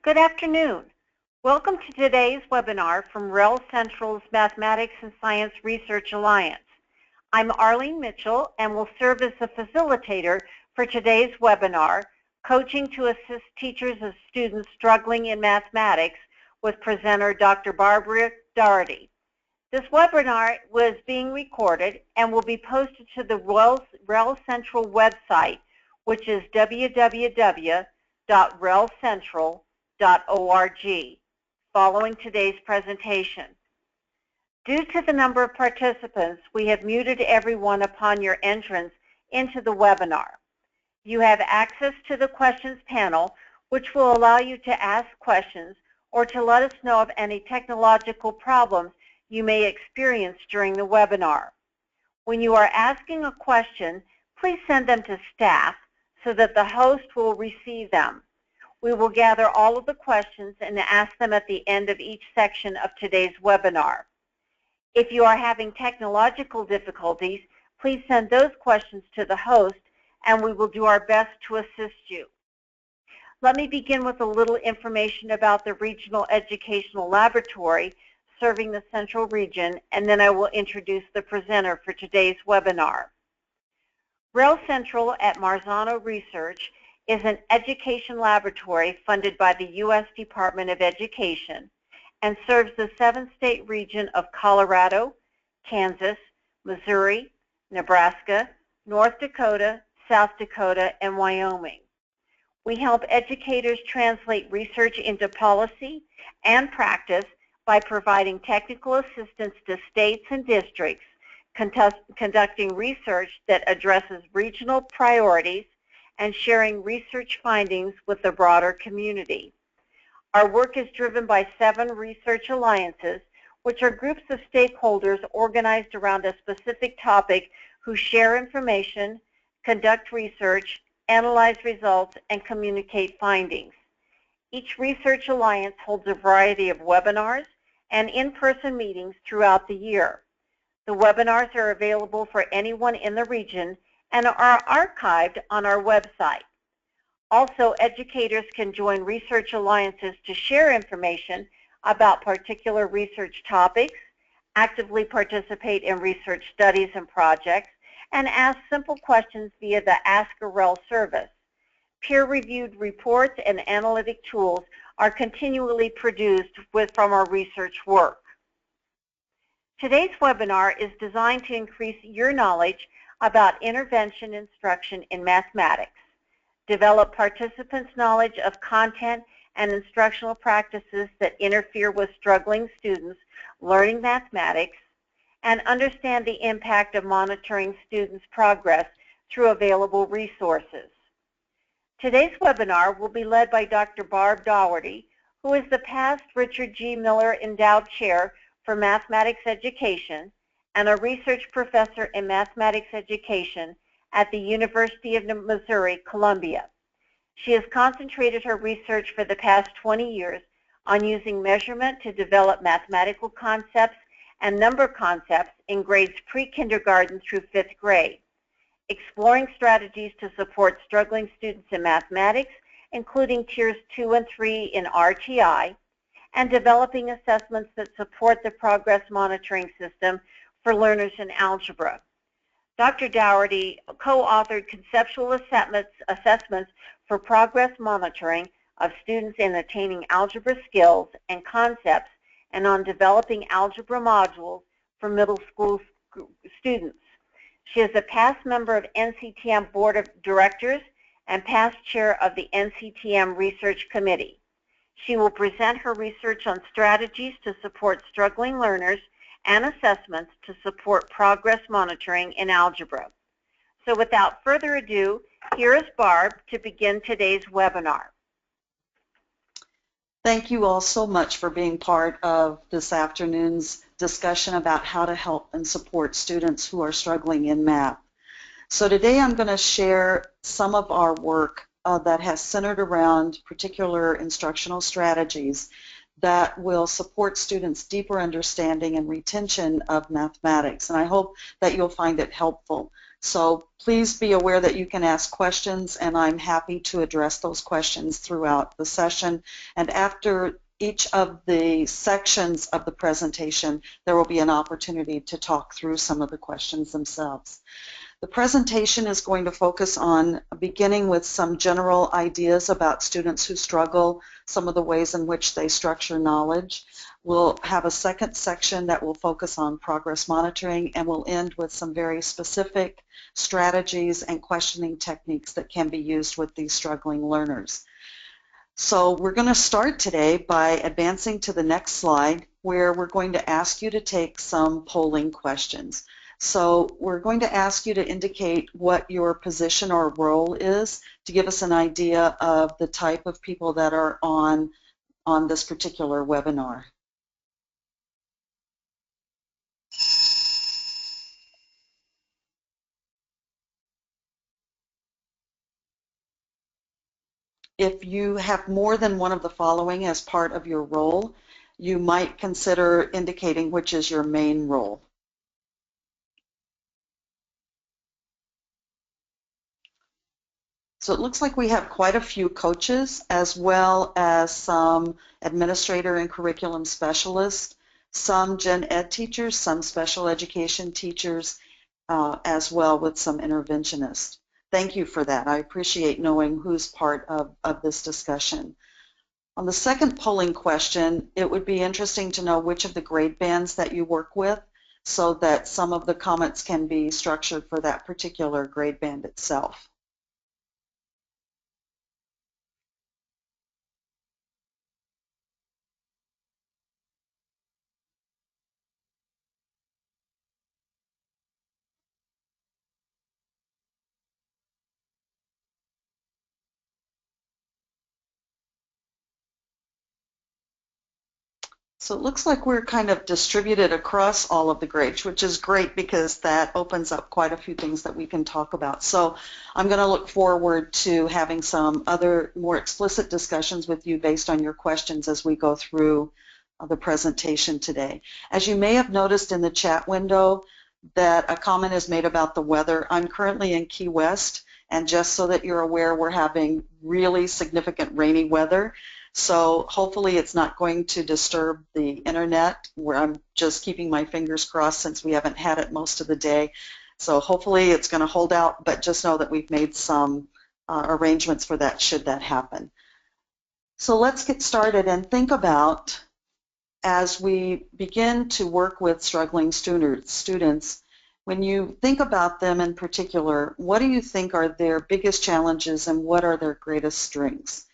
Good afternoon. Welcome to today's webinar from REL Central's Mathematics and Science Research Alliance. I'm Arlene Mitchell and will serve as the facilitator for today's webinar, Coaching to Assist Teachers of Students Struggling in Mathematics, with presenter Dr. Barbara Dougherty. This webinar was being recorded and will be posted to the REL Central website, which is www.relcentral.org, following today's presentation. Due to the number of participants, we have muted everyone upon your entrance into the webinar. You have access to the questions panel, which will allow you to ask questions or to let us know of any technological problems you may experience during the webinar. When you are asking a question, please send them to staff so that the host will receive them. We will gather all of the questions and ask them at the end of each section of today's webinar. If you are having technological difficulties, please send those questions to the host and we will do our best to assist you. Let me begin with a little information about the Regional Educational Laboratory serving the Central Region, and then I will introduce the presenter for today's webinar. REL Central at Marzano Research is an education laboratory funded by the U.S. Department of Education and serves the 7-state region of Colorado, Kansas, Missouri, Nebraska, North Dakota, South Dakota, and Wyoming. We help educators translate research into policy and practice by providing technical assistance to states and districts conducting research that addresses regional priorities and sharing research findings with the broader community. Our work is driven by 7 research alliances, which are groups of stakeholders organized around a specific topic who share information, conduct research, analyze results, and communicate findings. Each research alliance holds a variety of webinars and in-person meetings throughout the year. The webinars are available for anyone in the region and are archived on our website. Also, educators can join research alliances to share information about particular research topics, actively participate in research studies and projects, and ask simple questions via the Ask a REL service. Peer-reviewed reports and analytic tools are continually produced from our research work. Today's webinar is designed to increase your knowledge about intervention instruction in mathematics, develop participants' knowledge of content and instructional practices that interfere with struggling students learning mathematics, and understand the impact of monitoring students' progress through available resources. Today's webinar will be led by Dr. Barb Dougherty, who is the past Richard G. Miller Endowed Chair for Mathematics Education and a research professor in mathematics education at the University of Missouri, Columbia. She has concentrated her research for the past 20 years on using measurement to develop mathematical concepts and number concepts in grades pre-kindergarten through 5th grade, exploring strategies to support struggling students in mathematics, including tiers 2 and 3 in RTI, and developing assessments that support the progress monitoring system for learners in algebra. Dr. Dougherty co-authored conceptual assessments for progress monitoring of students in attaining algebra skills and concepts and on developing algebra modules for middle school students. She is a past member of NCTM Board of Directors and past chair of the NCTM Research Committee. She will present her research on strategies to support struggling learners and assessments to support progress monitoring in algebra. So without further ado, here is Barb to begin today's webinar. Thank you all so much for being part of this afternoon's discussion about how to help and support students who are struggling in math. So today I'm going to share some of our work that has centered around particular instructional strategies that will support students' deeper understanding and retention of mathematics, and I hope that you'll find it helpful. So please be aware that you can ask questions, and I'm happy to address those questions throughout the session. And after each of the sections of the presentation, there will be an opportunity to talk through some of the questions themselves. The presentation is going to focus on beginning with some general ideas about students who struggle, some of the ways in which they structure knowledge. We'll have a second section that will focus on progress monitoring, and we'll end with some very specific strategies and questioning techniques that can be used with these struggling learners. So we're going to start today by advancing to the next slide, where we're going to ask you to take some polling questions. So we're going to ask you to indicate what your position or role is to give us an idea of the type of people that are on this particular webinar. If you have more than one of the following as part of your role, you might consider indicating which is your main role. So it looks like we have quite a few coaches, as well as some administrator and curriculum specialists, some gen ed teachers, some special education teachers, as well with some interventionists. Thank you for that. I appreciate knowing who's part of this discussion. On the second polling question, it would be interesting to know which of the grade bands that you work with, so that some of the comments can be structured for that particular grade band itself. So it looks like we're kind of distributed across all of the grades, which is great because that opens up quite a few things that we can talk about. So I'm going to look forward to having some other more explicit discussions with you based on your questions as we go through the presentation today. As you may have noticed in the chat window that a comment is made about the weather. I'm currently in Key West, and just so that you're aware, we're having really significant rainy weather. So hopefully it's not going to disturb the internet, where I'm just keeping my fingers crossed since we haven't had it most of the day. So hopefully it's going to hold out, but just know that we've made some arrangements for that should that happen. So let's get started and think about, as we begin to work with struggling students, when you think about them in particular, what do you think are their biggest challenges and what are their greatest strengths?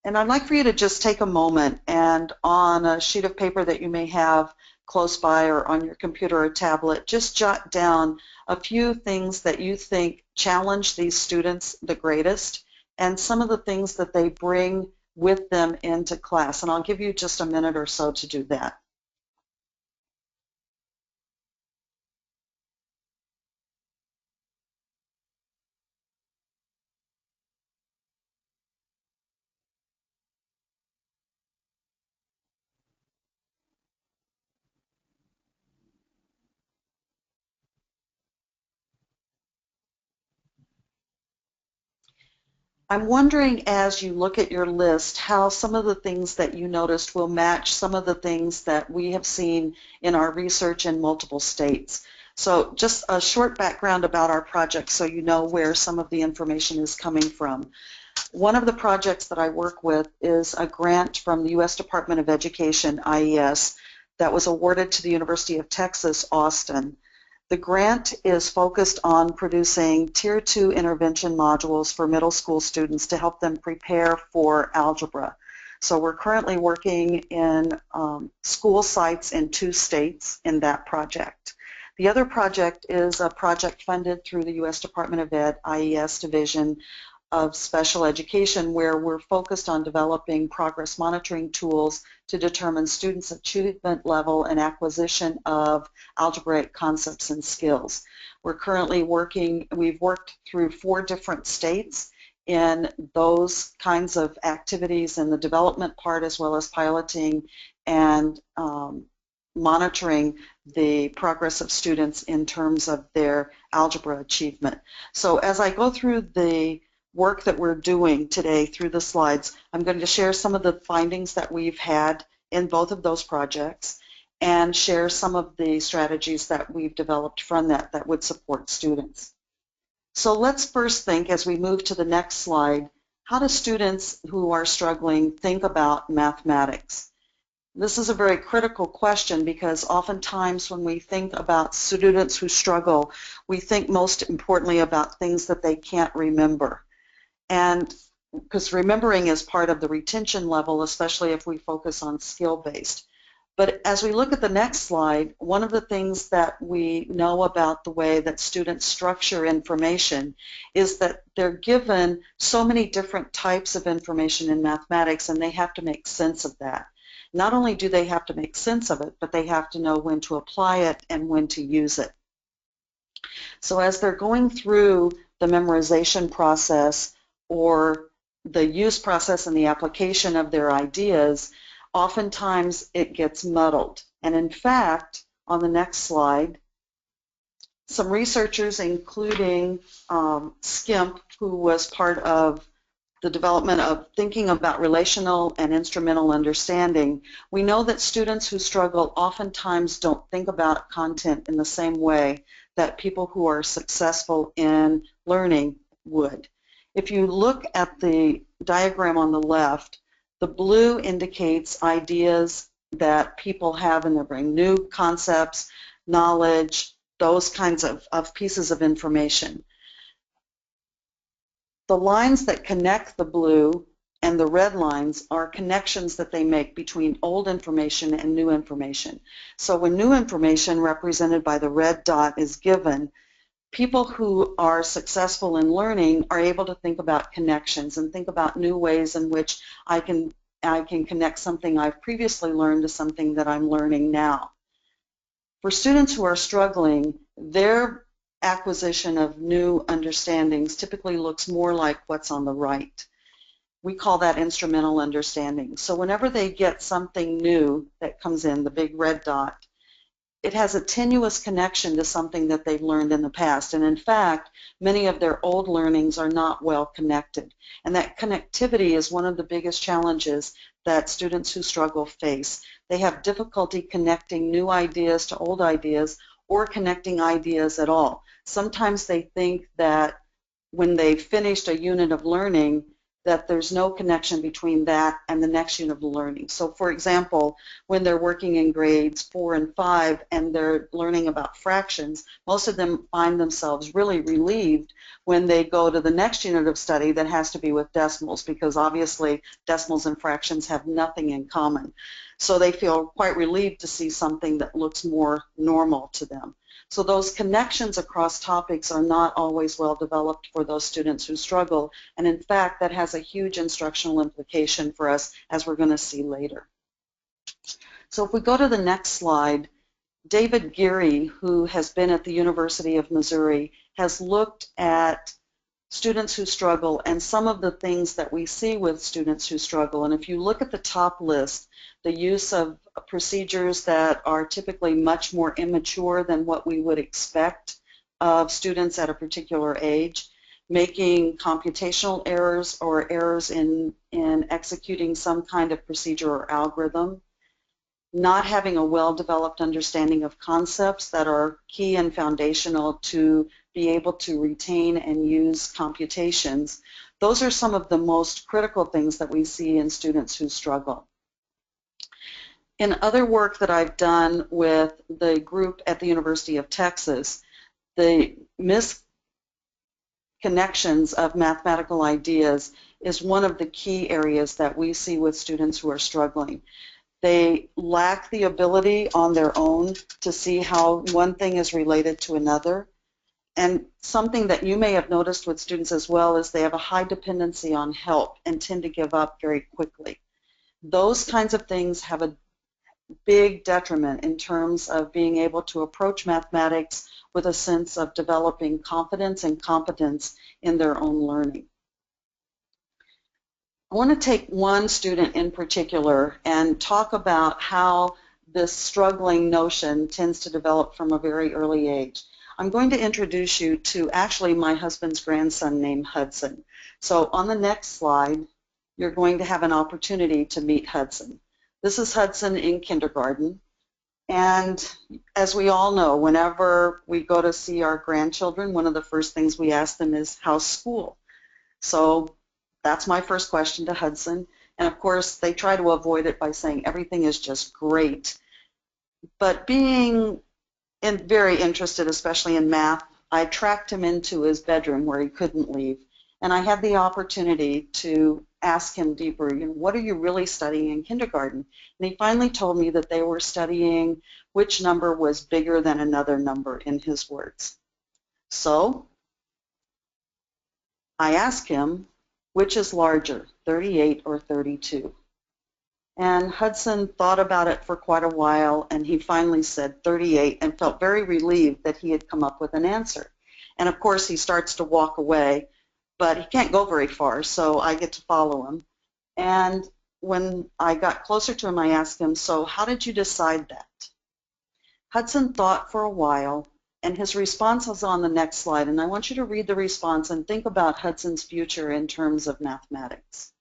And I'd like for you to just take a moment and on a sheet of paper that you may have close by or on your computer or tablet, just jot down a few things that you think challenge these students the greatest and some of the things that they bring with them into class. And I'll give you just a minute or so to do that. I'm wondering, as you look at your list, how some of the things that you noticed will match some of the things that we have seen in our research in multiple states. So just a short background about our project so you know where some of the information is coming from. One of the projects that I work with is a grant from the U.S. Department of Education, IES, that was awarded to the University of Texas, Austin. The grant is focused on producing Tier 2 intervention modules for middle school students to help them prepare for algebra. So we're currently working in school sites in 2 states in that project. The other project is a project funded through the U.S. Department of Ed, IES Division of Special Education, where we're focused on developing progress monitoring tools to determine students' achievement level and acquisition of algebraic concepts and skills. We're currently we've worked through 4 different states in those kinds of activities in the development part, as well as piloting and monitoring the progress of students in terms of their algebra achievement. So as I go through the work that we're doing today through the slides, I'm going to share some of the findings that we've had in both of those projects and share some of the strategies that we've developed from that would support students. So let's first think, as we move to the next slide, how do students who are struggling think about mathematics? This is a very critical question because oftentimes when we think about students who struggle, we think most importantly about things that they can't remember. And because remembering is part of the retention level, especially if we focus on skill-based. But as we look at the next slide, one of the things that we know about the way that students structure information is that they're given so many different types of information in mathematics, and they have to make sense of that. Not only do they have to make sense of it, but they have to know when to apply it and when to use it. So as they're going through the memorization process or the use process and the application of their ideas, oftentimes it gets muddled. And in fact, on the next slide, some researchers, including Skimp, who was part of the development of thinking about relational and instrumental understanding, we know that students who struggle oftentimes don't think about content in the same way that people who are successful in learning would. If you look at the diagram on the left, the blue indicates ideas that people have in their brain, new concepts, knowledge, those kinds of pieces of information. The lines that connect the blue and the red lines are connections that they make between old information and new information. So when new information, represented by the red dot, is given, people who are successful in learning are able to think about connections and think about new ways in which I can connect something I've previously learned to something that I'm learning now. For students who are struggling, their acquisition of new understandings typically looks more like what's on the right. We call that instrumental understanding. So whenever they get something new that comes in, the big red dot, it has a tenuous connection to something that they've learned in the past. And in fact, many of their old learnings are not well connected. And that connectivity is one of the biggest challenges that students who struggle face. They have difficulty connecting new ideas to old ideas or connecting ideas at all. Sometimes they think that when they've finished a unit of learning, that there's no connection between that and the next unit of learning. So for example, when they're working in grades 4 and 5 and they're learning about fractions, most of them find themselves really relieved when they go to the next unit of study that has to be with decimals, because obviously decimals and fractions have nothing in common. So they feel quite relieved to see something that looks more normal to them. So those connections across topics are not always well developed for those students who struggle, and in fact that has a huge instructional implication for us, as we're going to see later. So if we go to the next slide, David Geary, who has been at the University of Missouri, has looked at students who struggle and some of the things that we see with students who struggle. And if you look at the top list, the use of procedures that are typically much more immature than what we would expect of students at a particular age, making computational errors or errors in executing some kind of procedure or algorithm, not having a well-developed understanding of concepts that are key and foundational to be able to retain and use computations. Those are some of the most critical things that we see in students who struggle. In other work that I've done with the group at the University of Texas, the misconnections of mathematical ideas is one of the key areas that we see with students who are struggling. They lack the ability on their own to see how one thing is related to another. And something that you may have noticed with students as well is they have a high dependency on help and tend to give up very quickly. Those kinds of things have a big detriment in terms of being able to approach mathematics with a sense of developing confidence and competence in their own learning. I want to take one student in particular and talk about how this struggling notion tends to develop from a very early age. I'm going to introduce you to actually my husband's grandson named Hudson. So on the next slide, you're going to have an opportunity to meet Hudson. This is Hudson in kindergarten. And as we all know, whenever we go to see our grandchildren, one of the first things we ask them is, how's school? So that's my first question to Hudson. And of course, they try to avoid it by saying everything is just great. But being very interested, especially in math, I tracked him into his bedroom where he couldn't leave. And I had the opportunity to ask him deeper, what are you really studying in kindergarten? And he finally told me that they were studying which number was bigger than another number, in his words. So I asked him, which is larger, 38 or 32? And Hudson thought about it for quite a while, and he finally said 38 and felt very relieved that he had come up with an answer. And of course, he starts to walk away, but he can't go very far, so I get to follow him. And when I got closer to him, I asked him, so how did you decide that? Hudson thought for a while, and his response was on the next slide. And I want you to read the response and think about Hudson's future in terms of mathematics.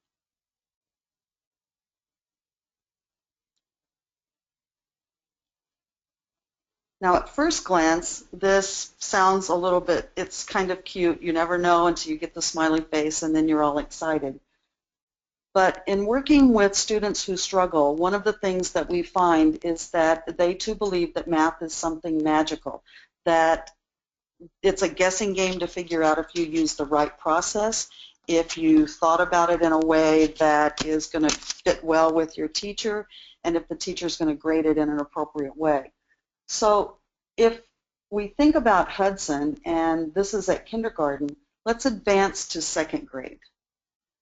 Now, at first glance, this sounds a little bit, it's kind of cute. You never know until you get the smiley face, and then you're all excited. But in working with students who struggle, one of the things that we find is that they too believe that math is something magical, that it's a guessing game to figure out if you use the right process, if you thought about it in a way that is going to fit well with your teacher, and if the teacher is going to grade it in an appropriate way. So if we think about Hudson, and this is at kindergarten, let's advance to second grade.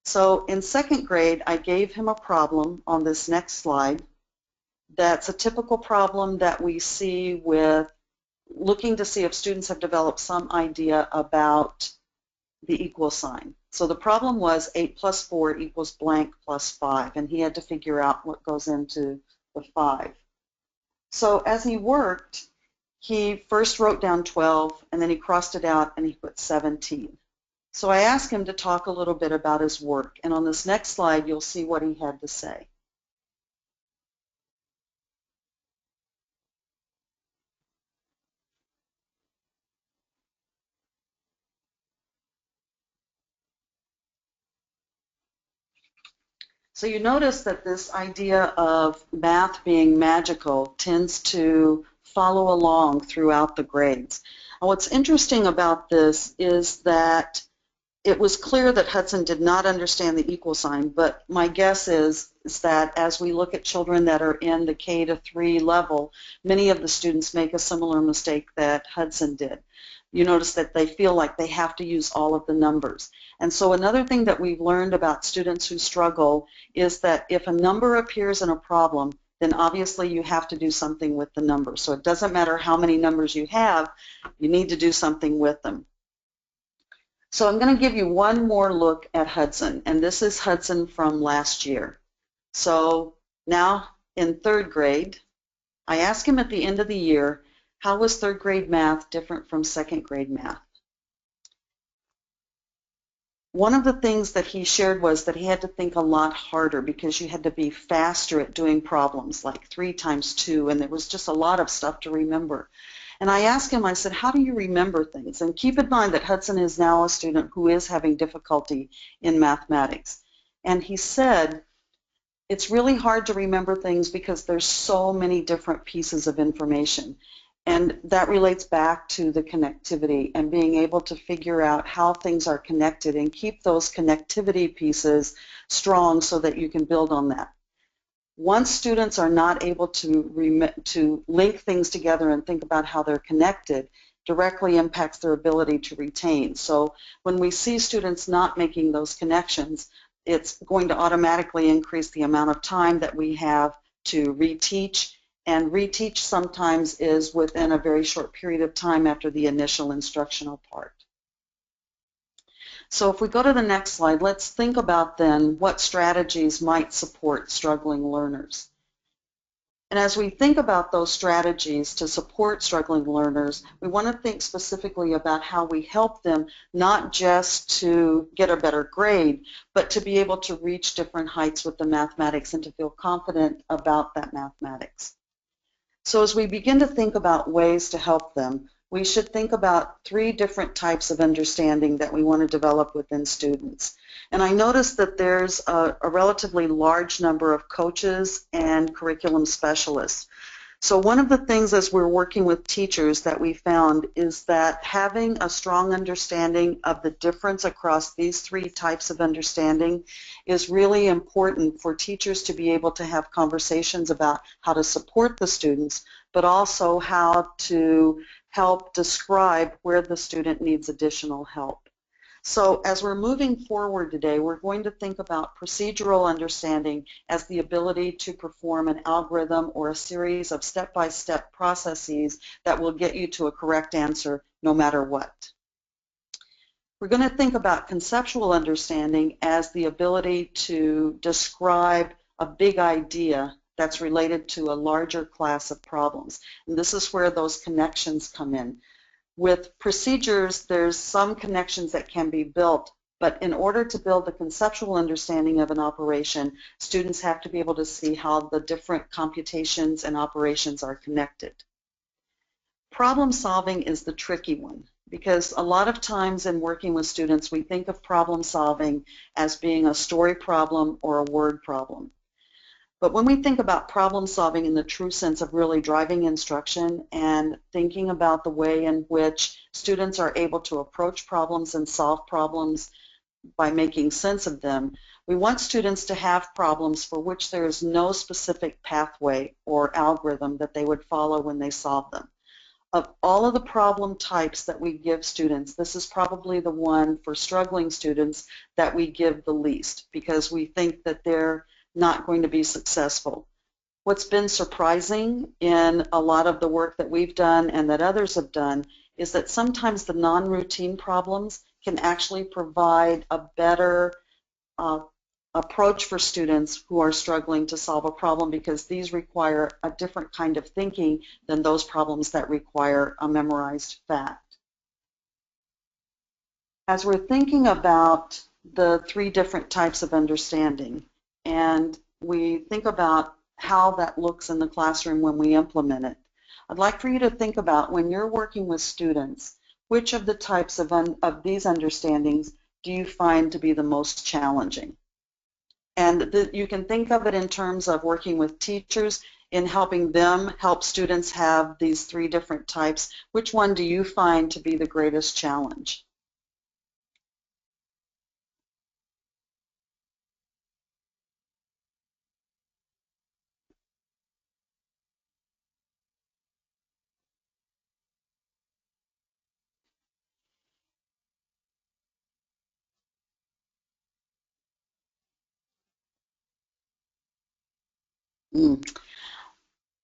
So in second grade, I gave him a problem on this next slide that's a typical problem that we see with looking to see if students have developed some idea about the equal sign. So the problem was 8 plus 4 equals blank plus 5, and he had to figure out what goes into the 5. So as he worked, he first wrote down 12, and then he crossed it out, and he put 17. So I asked him to talk a little bit about his work, and on this next slide, you'll see what he had to say. So you notice that this idea of math being magical tends to follow along throughout the grades. And what's interesting about this is that it was clear that Hudson did not understand the equal sign, but my guess is that as we look at children that are in the K to 3 level, many of the students make a similar mistake that Hudson did. You notice that they feel like they have to use all of the numbers. And so another thing that we've learned about students who struggle is that if a number appears in a problem, then obviously you have to do something with the number. So it doesn't matter how many numbers you have, you need to do something with them. So I'm going to give you one more look at Hudson, and this is Hudson from last year. So now in third grade, I asked him at the end of the year, how was third grade math different from second grade math? One of the things that he shared was that he had to think a lot harder because you had to be faster at doing problems like 3 times 2, and there was just a lot of stuff to remember. And I asked him, I said, how do you remember things? And keep in mind that Hudson is now a student who is having difficulty in mathematics. And he said, it's really hard to remember things because there's so many different pieces of information. And that relates back to the connectivity and being able to figure out how things are connected and keep those connectivity pieces strong so that you can build on that. Once students are not able to link things together and think about how they're connected, directly impacts their ability to retain. So when we see students not making those connections, it's going to automatically increase the amount of time that we have to reteach, and reteach sometimes is within a very short period of time after the initial instructional part. So if we go to the next slide, let's think about then what strategies might support struggling learners. And as we think about those strategies to support struggling learners, we want to think specifically about how we help them not just to get a better grade, but to be able to reach different heights with the mathematics and to feel confident about that mathematics. So as we begin to think about ways to help them, we should think about 3 different types of understanding that we want to develop within students. And I noticed that there's a relatively large number of coaches and curriculum specialists. So one of the things as we're working with teachers that we found is that having a strong understanding of the difference across these 3 types of understanding is really important for teachers to be able to have conversations about how to support the students, but also how to help describe where the student needs additional help. So as we're moving forward today, we're going to think about procedural understanding as the ability to perform an algorithm or a series of step-by-step processes that will get you to a correct answer no matter what. We're going to think about conceptual understanding as the ability to describe a big idea that's related to a larger class of problems. And this is where those connections come in. With procedures, there's some connections that can be built, but in order to build the conceptual understanding of an operation, students have to be able to see how the different computations and operations are connected. Problem solving is the tricky one, because a lot of times in working with students, we think of problem solving as being a story problem or a word problem. But when we think about problem solving in the true sense of really driving instruction and thinking about the way in which students are able to approach problems and solve problems by making sense of them, we want students to have problems for which there is no specific pathway or algorithm that they would follow when they solve them. Of all of the problem types that we give students, this is probably the one for struggling students that we give the least, because we think that they're not going to be successful. What's been surprising in a lot of the work that we've done and that others have done is that sometimes the non-routine problems can actually provide a better approach for students who are struggling to solve a problem, because these require a different kind of thinking than those problems that require a memorized fact. As we're thinking about the 3 different types of understanding, and we think about how that looks in the classroom when we implement it, I'd like for you to think about, when you're working with students, which of the types of these understandings do you find to be the most challenging? And you can think of it in terms of working with teachers in helping them help students have these 3 different types. Which one do you find to be the greatest challenge?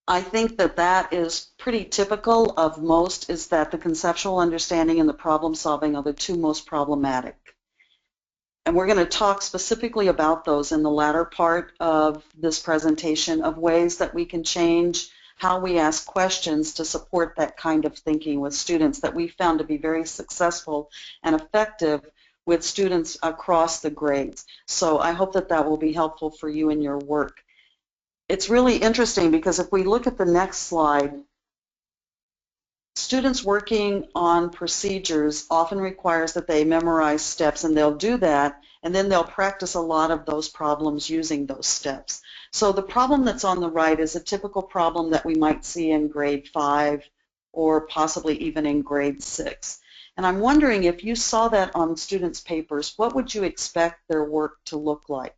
I think that that is pretty typical of most, is that the conceptual understanding and the problem solving are the 2 most problematic. And we're going to talk specifically about those in the latter part of this presentation, of ways that we can change how we ask questions to support that kind of thinking with students that we found to be very successful and effective with students across the grades. So I hope that that will be helpful for you in your work. It's really interesting because if we look at the next slide, students working on procedures often requires that they memorize steps, and they'll do that, and then they'll practice a lot of those problems using those steps. So the problem that's on the right is a typical problem that we might see in grade 5 or possibly even in grade 6. And I'm wondering, if you saw that on students' papers, what would you expect their work to look like?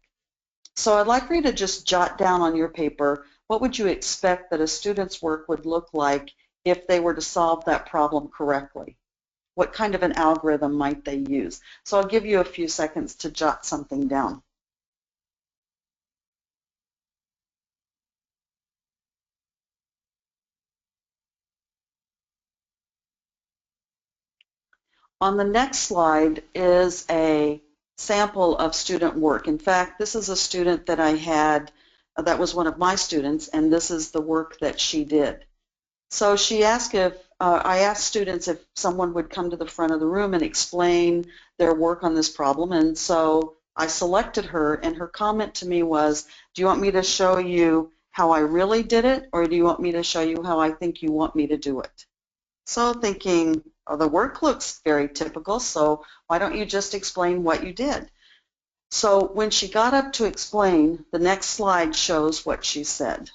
So I'd like for you to just jot down on your paper, what would you expect that a student's work would look like if they were to solve that problem correctly? What kind of an algorithm might they use? So I'll give you a few seconds to jot something down. On the next slide is a sample of student work. In fact, this is a student that I had That was one of my students, and this is the work that she did. So she asked if, I asked students if someone would come to the front of the room and explain their work on this problem, and so I selected her, and her comment to me was, do you want me to show you how I really did it, or do you want me to show you how I think you want me to do it? So thinking, oh, the work looks very typical, so why don't you just explain what you did? So when she got up to explain, the next slide shows what she said.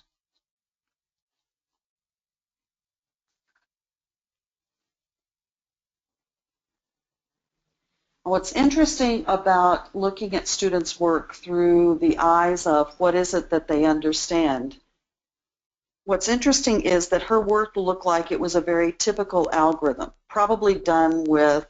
What's interesting about looking at students' work through the eyes of what is it that they understand, what's interesting is that her work looked like it was a very typical algorithm, probably done with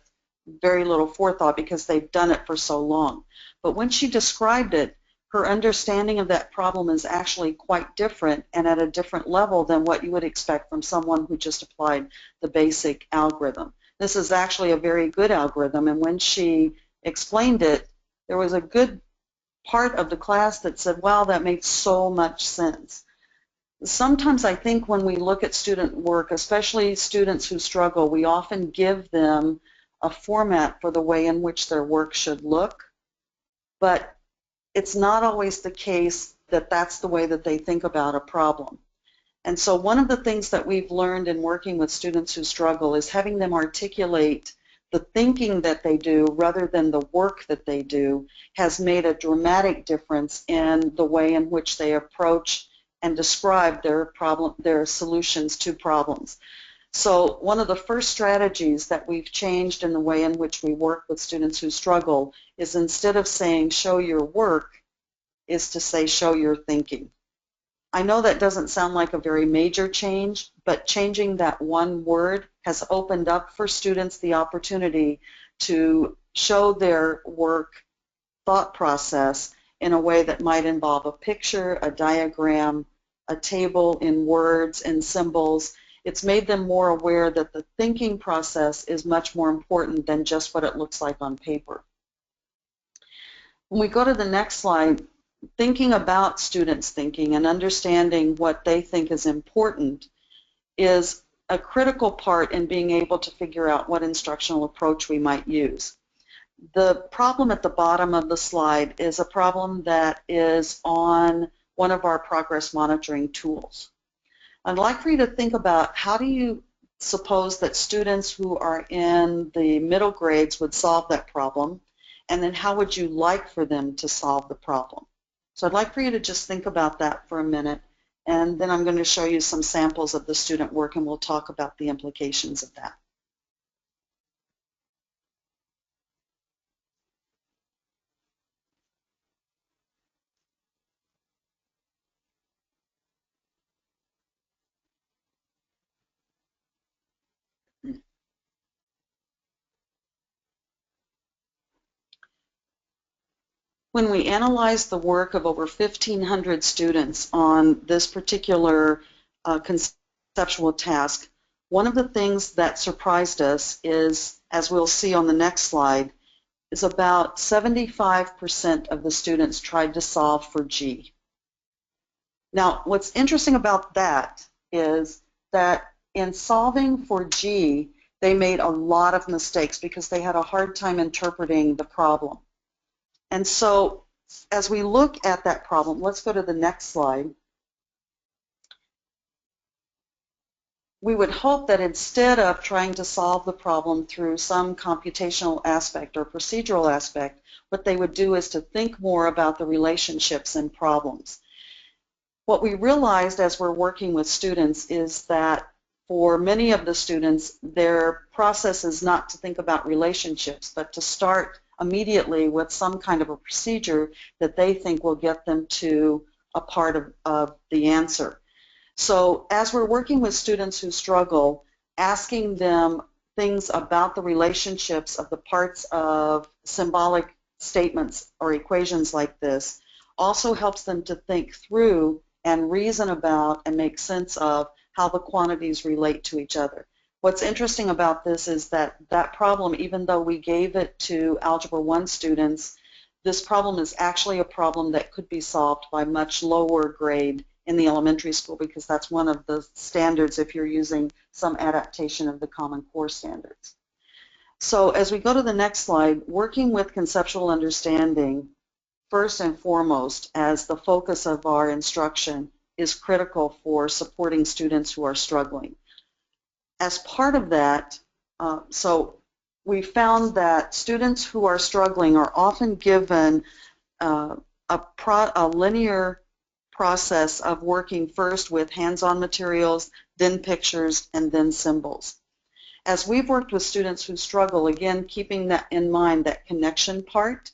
very little forethought because they've done it for so long. But when she described it, her understanding of that problem is actually quite different and at a different level than what you would expect from someone who just applied the basic algorithm. This is actually a very good algorithm, and when she explained it, there was a good part of the class that said, wow, that makes so much sense. Sometimes I think when we look at student work, especially students who struggle, we often give them a format for the way in which their work should look, but it's not always the case that that's the way that they think about a problem. And so one of the things that we've learned in working with students who struggle is having them articulate the thinking that they do rather than the work that they do has made a dramatic difference in the way in which they approach and describe their solutions to problems. So one of the first strategies that we've changed in the way in which we work with students who struggle is instead of saying show your work, is to say show your thinking. I know that doesn't sound like a very major change, but changing that one word has opened up for students the opportunity to show their work thought process in a way that might involve a picture, a diagram, a table in words and symbols. It's made them more aware that the thinking process is much more important than just what it looks like on paper. When we go to the next slide, thinking about students' thinking and understanding what they think is important is a critical part in being able to figure out what instructional approach we might use. The problem at the bottom of the slide is a problem that is on one of our progress monitoring tools. I'd like for you to think about how do you suppose that students who are in the middle grades would solve that problem, and then how would you like for them to solve the problem? So I'd like for you to just think about that for a minute, and then I'm going to show you some samples of the student work, and we'll talk about the implications of that. When we analyzed the work of over 1,500 students on this particular conceptual task, one of the things that surprised us is, as we'll see on the next slide, is about 75% of the students tried to solve for G. Now, what's interesting about that is that in solving for G, they made a lot of mistakes because they had a hard time interpreting the problem. And so as we look at that problem, let's go to the next slide. We would hope that instead of trying to solve the problem through some computational aspect or procedural aspect, what they would do is to think more about the relationships and problems. What we realized as we're working with students is that for many of the students, their process is not to think about relationships, but to start immediately with some kind of a procedure that they think will get them to a part of the answer. So as we're working with students who struggle, asking them things about the relationships of the parts of symbolic statements or equations like this also helps them to think through and reason about and make sense of how the quantities relate to each other. What's interesting about this is that that problem, even though we gave it to Algebra 1 students, this problem is actually a problem that could be solved by much lower grade in the elementary school, because that's one of the standards if you're using some adaptation of the Common Core standards. So as we go to the next slide, working with conceptual understanding, first and foremost, as the focus of our instruction, is critical for supporting students who are struggling. As part of that, so we found that students who are struggling are often given a linear process of working first with hands-on materials, then pictures, and then symbols. As we've worked with students who struggle, again, keeping that in mind, that connection part,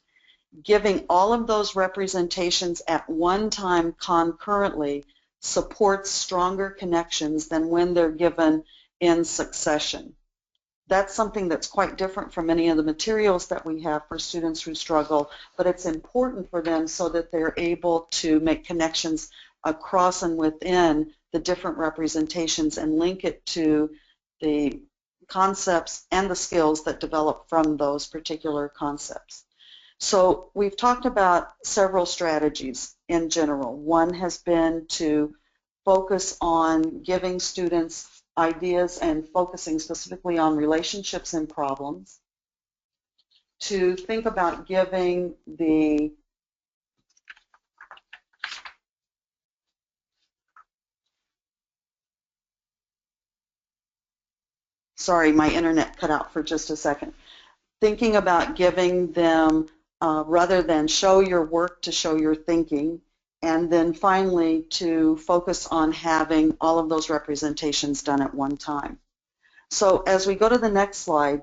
giving all of those representations at one time concurrently supports stronger connections than when they're given in succession. That's something that's quite different from many of the materials that we have for students who struggle, but it's important for them so that they're able to make connections across and within the different representations and link it to the concepts and the skills that develop from those particular concepts. So we've talked about several strategies in general. One has been to focus on giving students ideas and focusing specifically on relationships and problems, to think about giving the sorry, my internet cut out for just a second. Thinking about giving them, rather than show your work, to show your thinking, and then finally to focus on having all of those representations done at one time. So as we go to the next slide,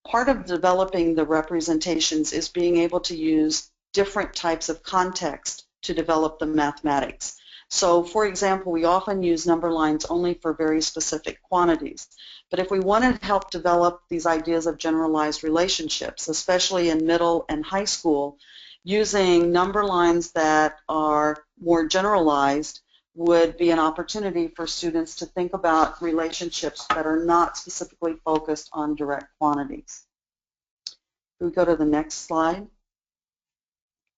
part of developing the representations is being able to use different types of context to develop the mathematics. So for example, we often use number lines only for very specific quantities. But if we want to help develop these ideas of generalized relationships, especially in middle and high school, using number lines that are more generalized would be an opportunity for students to think about relationships that are not specifically focused on direct quantities. We go to the next slide.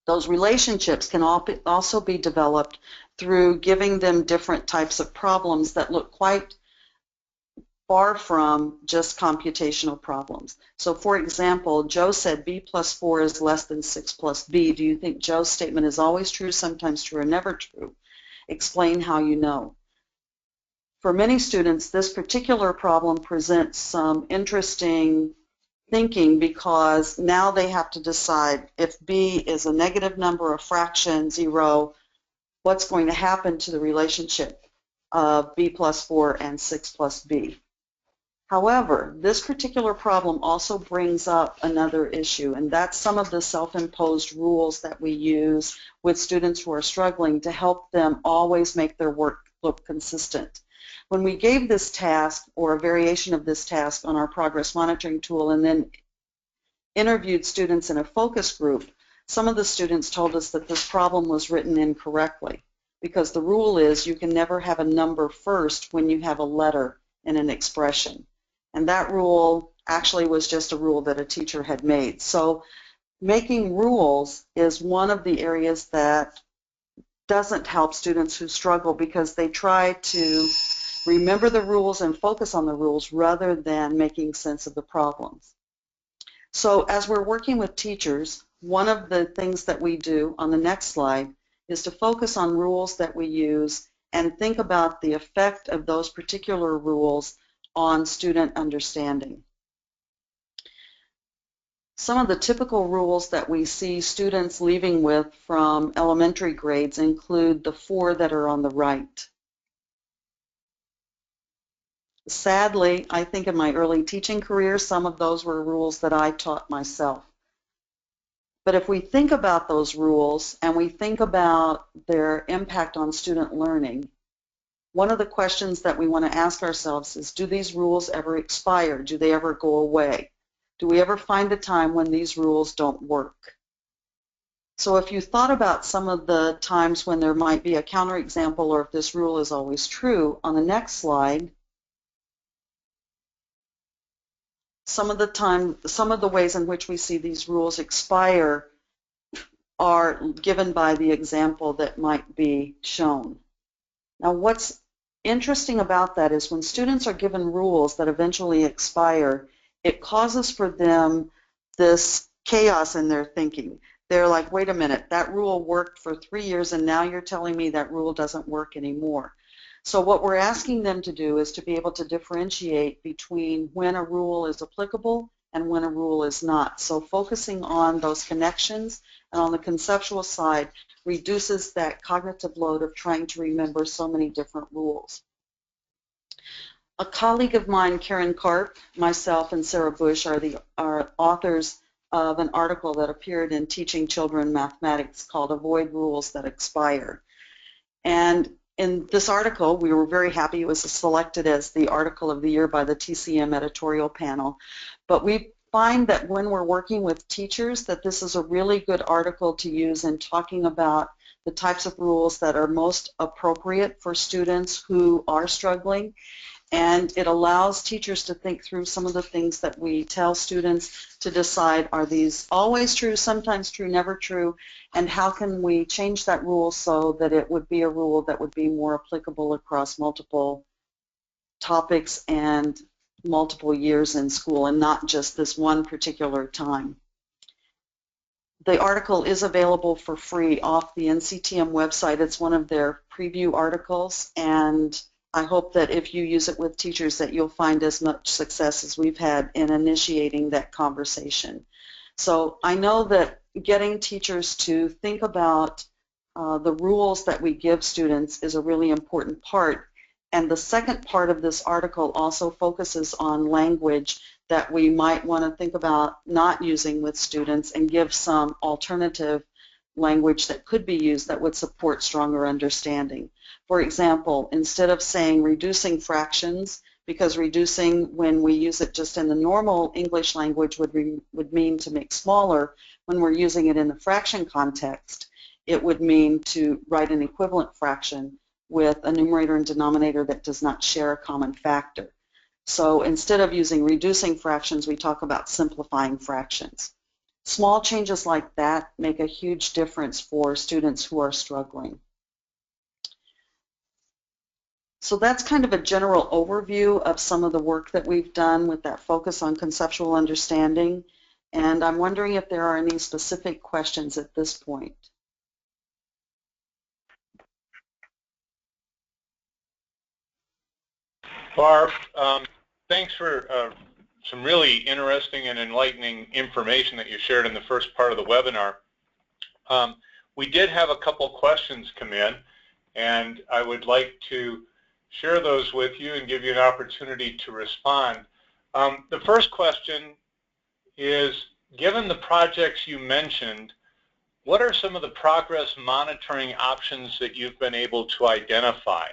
Those relationships can also be developed through giving them different types of problems that look quite far from just computational problems. So for example, Joe said B plus 4 is less than 6 plus B. Do you think Joe's statement is always true, sometimes true, or never true? Explain how you know. For many students, this particular problem presents some interesting thinking, because now they have to decide if B is a negative number, a fraction, 0, what's going to happen to the relationship of B plus 4 and 6 plus B. However, this particular problem also brings up another issue, and that's some of the self-imposed rules that we use with students who are struggling to help them always make their work look consistent. When we gave this task, or a variation of this task, on our progress monitoring tool and then interviewed students in a focus group, some of the students told us that this problem was written incorrectly, because the rule is you can never have a number first when you have a letter in an expression. And that rule actually was just a rule that a teacher had made. So making rules is one of the areas that doesn't help students who struggle, because they try to remember the rules and focus on the rules rather than making sense of the problems. So as we're working with teachers, one of the things that we do on the next slide is to focus on rules that we use and think about the effect of those particular rules on student understanding. Some of the typical rules that we see students leaving with from elementary grades include the 4 that are on the right. Sadly, I think in my early teaching career, some of those were rules that I taught myself. But if we think about those rules and we think about their impact on student learning, one of the questions that we want to ask ourselves is, do these rules ever expire? Do they ever go away? Do we ever find a time when these rules don't work? So if you thought about some of the times when there might be a counterexample, or if this rule is always true, on the next slide, some of the ways in which we see these rules expire are given by the example that might be shown. Now, what's interesting about that is when students are given rules that eventually expire, it causes for them this chaos in their thinking. They're like, wait a minute, that rule worked for 3 years and now you're telling me that rule doesn't work anymore. So what we're asking them to do is to be able to differentiate between when a rule is applicable and when a rule is not. So focusing on those connections and on the conceptual side reduces that cognitive load of trying to remember so many different rules. A colleague of mine, Karen Karp, myself, and Sarah Bush are authors of an article that appeared in Teaching Children Mathematics called Avoid Rules That Expire. And in this article, we were very happy it was selected as the Article of the Year by the TCM editorial panel. But we find that when we're working with teachers that this is a really good article to use in talking about the types of rules that are most appropriate for students who are struggling. And it allows teachers to think through some of the things that we tell students to decide, are these always true, sometimes true, never true, and how can we change that rule so that it would be a rule that would be more applicable across multiple topics and multiple years in school and not just this one particular time. The article is available for free off the NCTM website. It's one of their preview articles, and I hope that if you use it with teachers that you'll find as much success as we've had in initiating that conversation. So I know that getting teachers to think about the rules that we give students is a really important part. And the second part of this article also focuses on language that we might want to think about not using with students and give some alternative language that could be used that would support stronger understanding. For example, instead of saying reducing fractions, because reducing when we use it just in the normal English language would mean to make smaller, when we're using it in the fraction context, it would mean to write an equivalent fraction with a numerator and denominator that does not share a common factor. So instead of using reducing fractions, we talk about simplifying fractions. Small changes like that make a huge difference for students who are struggling. So that's kind of a general overview of some of the work that we've done with that focus on conceptual understanding. And I'm wondering if there are any specific questions at this point. Barb, thanks for some really interesting and enlightening information that you shared in the first part of the webinar. We did have a couple questions come in, and I would like to share those with you and give you an opportunity to respond. The first question is, given the projects you mentioned, what are some of the progress monitoring options that you've been able to identify?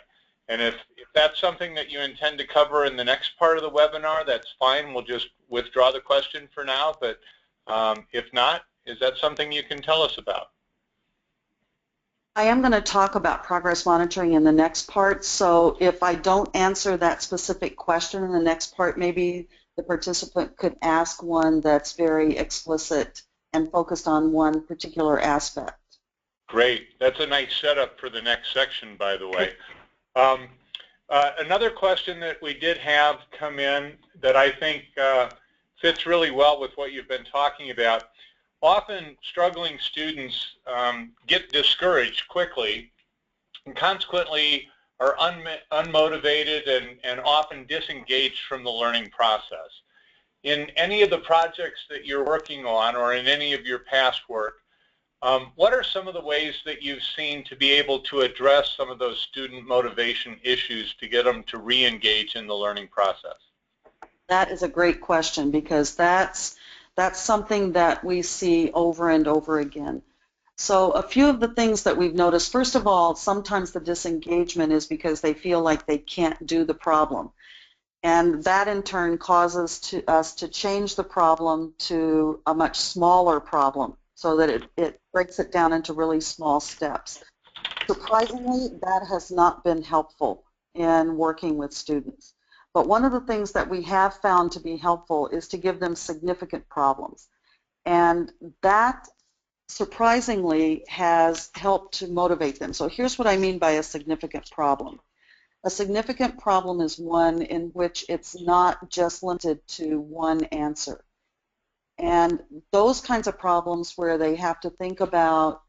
And if that's something that you intend to cover in the next part of the webinar, that's fine. We'll just withdraw the question for now. But if not, is that something you can tell us about? I am going to talk about progress monitoring in the next part. So if I don't answer that specific question in the next part, maybe the participant could ask one that's very explicit and focused on one particular aspect. Great. That's a nice setup for the next section, by the way. Another question that we did have come in that I think fits really well with what you've been talking about. Often struggling students get discouraged quickly and consequently are unmotivated and often disengaged from the learning process. In any of the projects that you're working on or in any of your past work, what are some of the ways that you've seen to be able to address some of those student motivation issues to get them to re-engage in the learning process? That is a great question, because that's something that we see over and over again. So a few of the things that we've noticed, first of all, sometimes the disengagement is because they feel like they can't do the problem. And that in turn causes us to change the problem to a much smaller problem, so that it breaks it down into really small steps. Surprisingly, that has not been helpful in working with students. But one of the things that we have found to be helpful is to give them significant problems. And that surprisingly has helped to motivate them. So here's what I mean by a significant problem. A significant problem is one in which it's not just limited to one answer. And those kinds of problems where they have to think about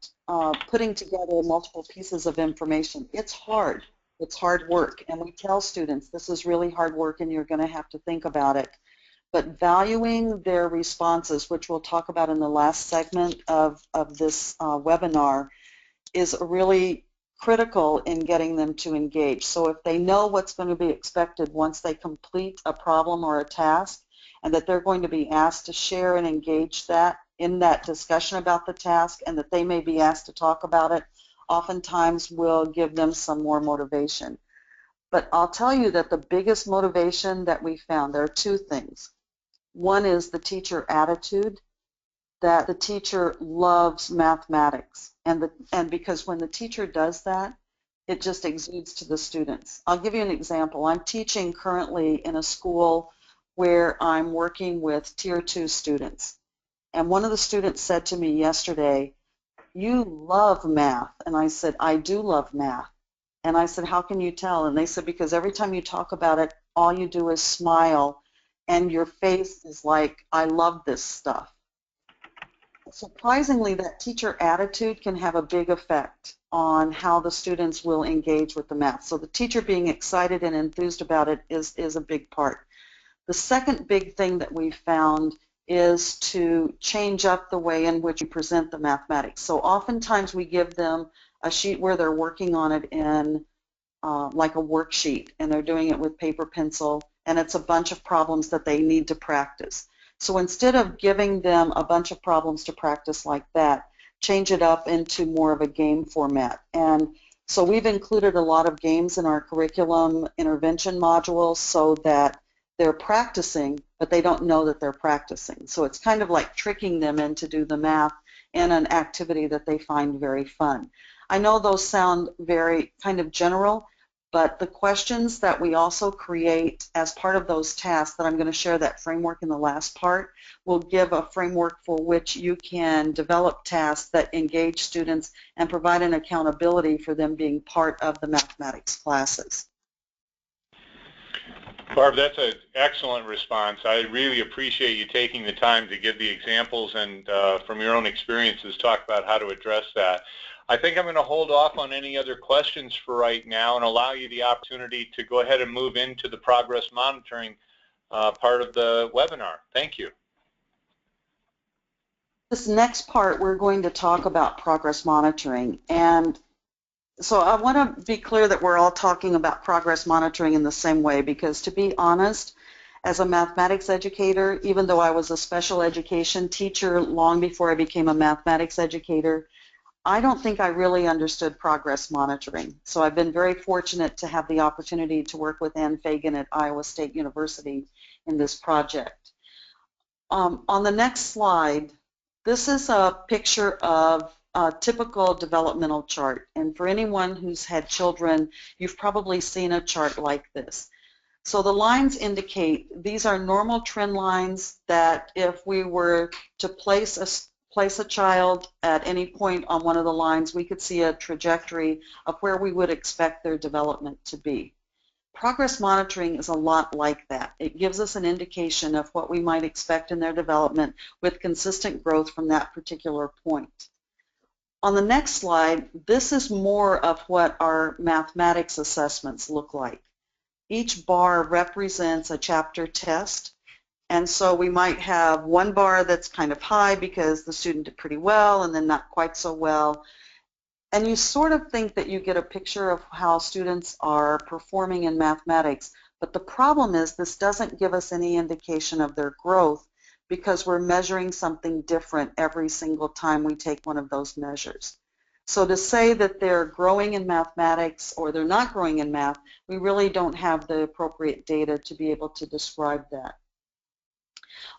putting together multiple pieces of information, it's hard. It's hard work. And we tell students this is really hard work and you're going to have to think about it. But valuing their responses, which we'll talk about in the last segment of this webinar, is really critical in getting them to engage. So if they know what's going to be expected once they complete a problem or a task, and that they're going to be asked to share and engage that in that discussion about the task, and that they may be asked to talk about it, oftentimes will give them some more motivation. But I'll tell you that the biggest motivation that we found, there are two things. One is the teacher attitude, that the teacher loves mathematics, and because when the teacher does that, it just exudes to the students. I'll give you an example. I'm teaching currently in a school where I'm working with Tier 2 students. And one of the students said to me yesterday, "You love math." And I said, "I do love math." And I said, "How can you tell?" And they said, "Because every time you talk about it, all you do is smile, and your face is like, I love this stuff." Surprisingly, that teacher attitude can have a big effect on how the students will engage with the math. So the teacher being excited and enthused about it is a big part. The second big thing that we found is to change up the way in which we present the mathematics. So oftentimes we give them a sheet where they're working on it in like a worksheet, and they're doing it with paper pencil, and it's a bunch of problems that they need to practice. So instead of giving them a bunch of problems to practice like that, change it up into more of a game format. And so we've included a lot of games in our curriculum intervention modules so that they're practicing, but they don't know that they're practicing. So it's kind of like tricking them into do the math in an activity that they find very fun. I know those sound very kind of general, but the questions that we also create as part of those tasks, that I'm going to share that framework in the last part, will give a framework for which you can develop tasks that engage students and provide an accountability for them being part of the mathematics classes. Barb, that's an excellent response. I really appreciate you taking the time to give the examples and from your own experiences talk about how to address that. I think I'm going to hold off on any other questions for right now and allow you the opportunity to go ahead and move into the progress monitoring part of the webinar. Thank you. This next part, we're going to talk about progress monitoring. And so I want to be clear that we're all talking about progress monitoring in the same way, because to be honest, as a mathematics educator, even though I was a special education teacher long before I became a mathematics educator, I don't think I really understood progress monitoring. So I've been very fortunate to have the opportunity to work with Ann Fagan at Iowa State University in this project. On the next slide, this is a picture of a typical developmental chart. And for anyone who's had children, you've probably seen a chart like this. So the lines indicate these are normal trend lines that if we were to place a child at any point on one of the lines, we could see a trajectory of where we would expect their development to be. Progress monitoring is a lot like that. It gives us an indication of what we might expect in their development with consistent growth from that particular point. On the next slide, this is more of what our mathematics assessments look like. Each bar represents a chapter test. And so we might have one bar that's kind of high because the student did pretty well and then not quite so well. And you sort of think that you get a picture of how students are performing in mathematics. But the problem is this doesn't give us any indication of their growth because we're measuring something different every single time we take one of those measures. So to say that they're growing in mathematics or they're not growing in math, we really don't have the appropriate data to be able to describe that.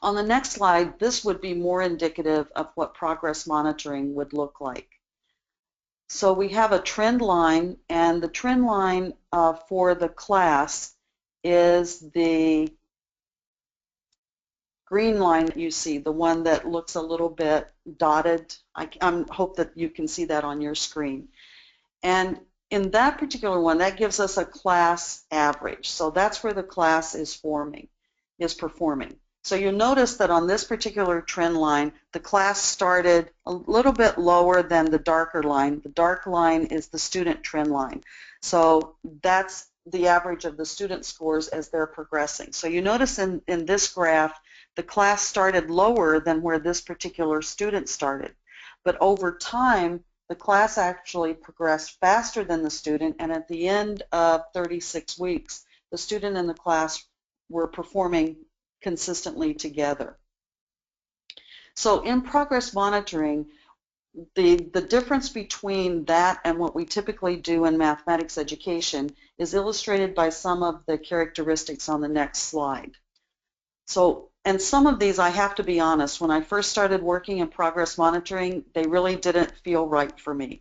On the next slide, this would be more indicative of what progress monitoring would look like. So we have a trend line, and the trend line for the class is the green line that you see, the one that looks a little bit dotted, I hope that you can see that on your screen. And in that particular one, that gives us a class average. So that's where the class is performing. So you'll notice that on this particular trend line, the class started a little bit lower than the darker line. The dark line is the student trend line. So that's the average of the student scores as they're progressing. So you notice in this graph, the class started lower than where this particular student started. But over time, the class actually progressed faster than the student, and at the end of 36 weeks, the student and the class were performing consistently together. So in progress monitoring, the difference between that and what we typically do in mathematics education is illustrated by some of the characteristics on the next slide. So, and some of these, I have to be honest, when I first started working in progress monitoring, they really didn't feel right for me,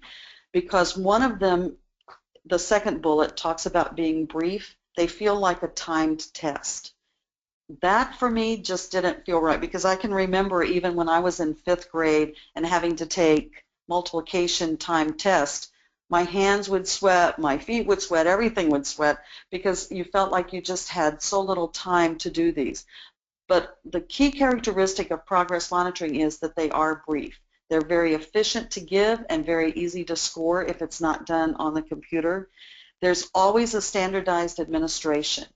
because one of them, the second bullet, talks about being brief. They feel like a timed test. That for me just didn't feel right, because I can remember even when I was in 5th grade and having to take multiplication timed test, my hands would sweat, my feet would sweat, everything would sweat, because you felt like you just had so little time to do these. But the key characteristic of progress monitoring is that they are brief. They're very efficient to give and very easy to score if it's not done on the computer. There's always a standardized administration.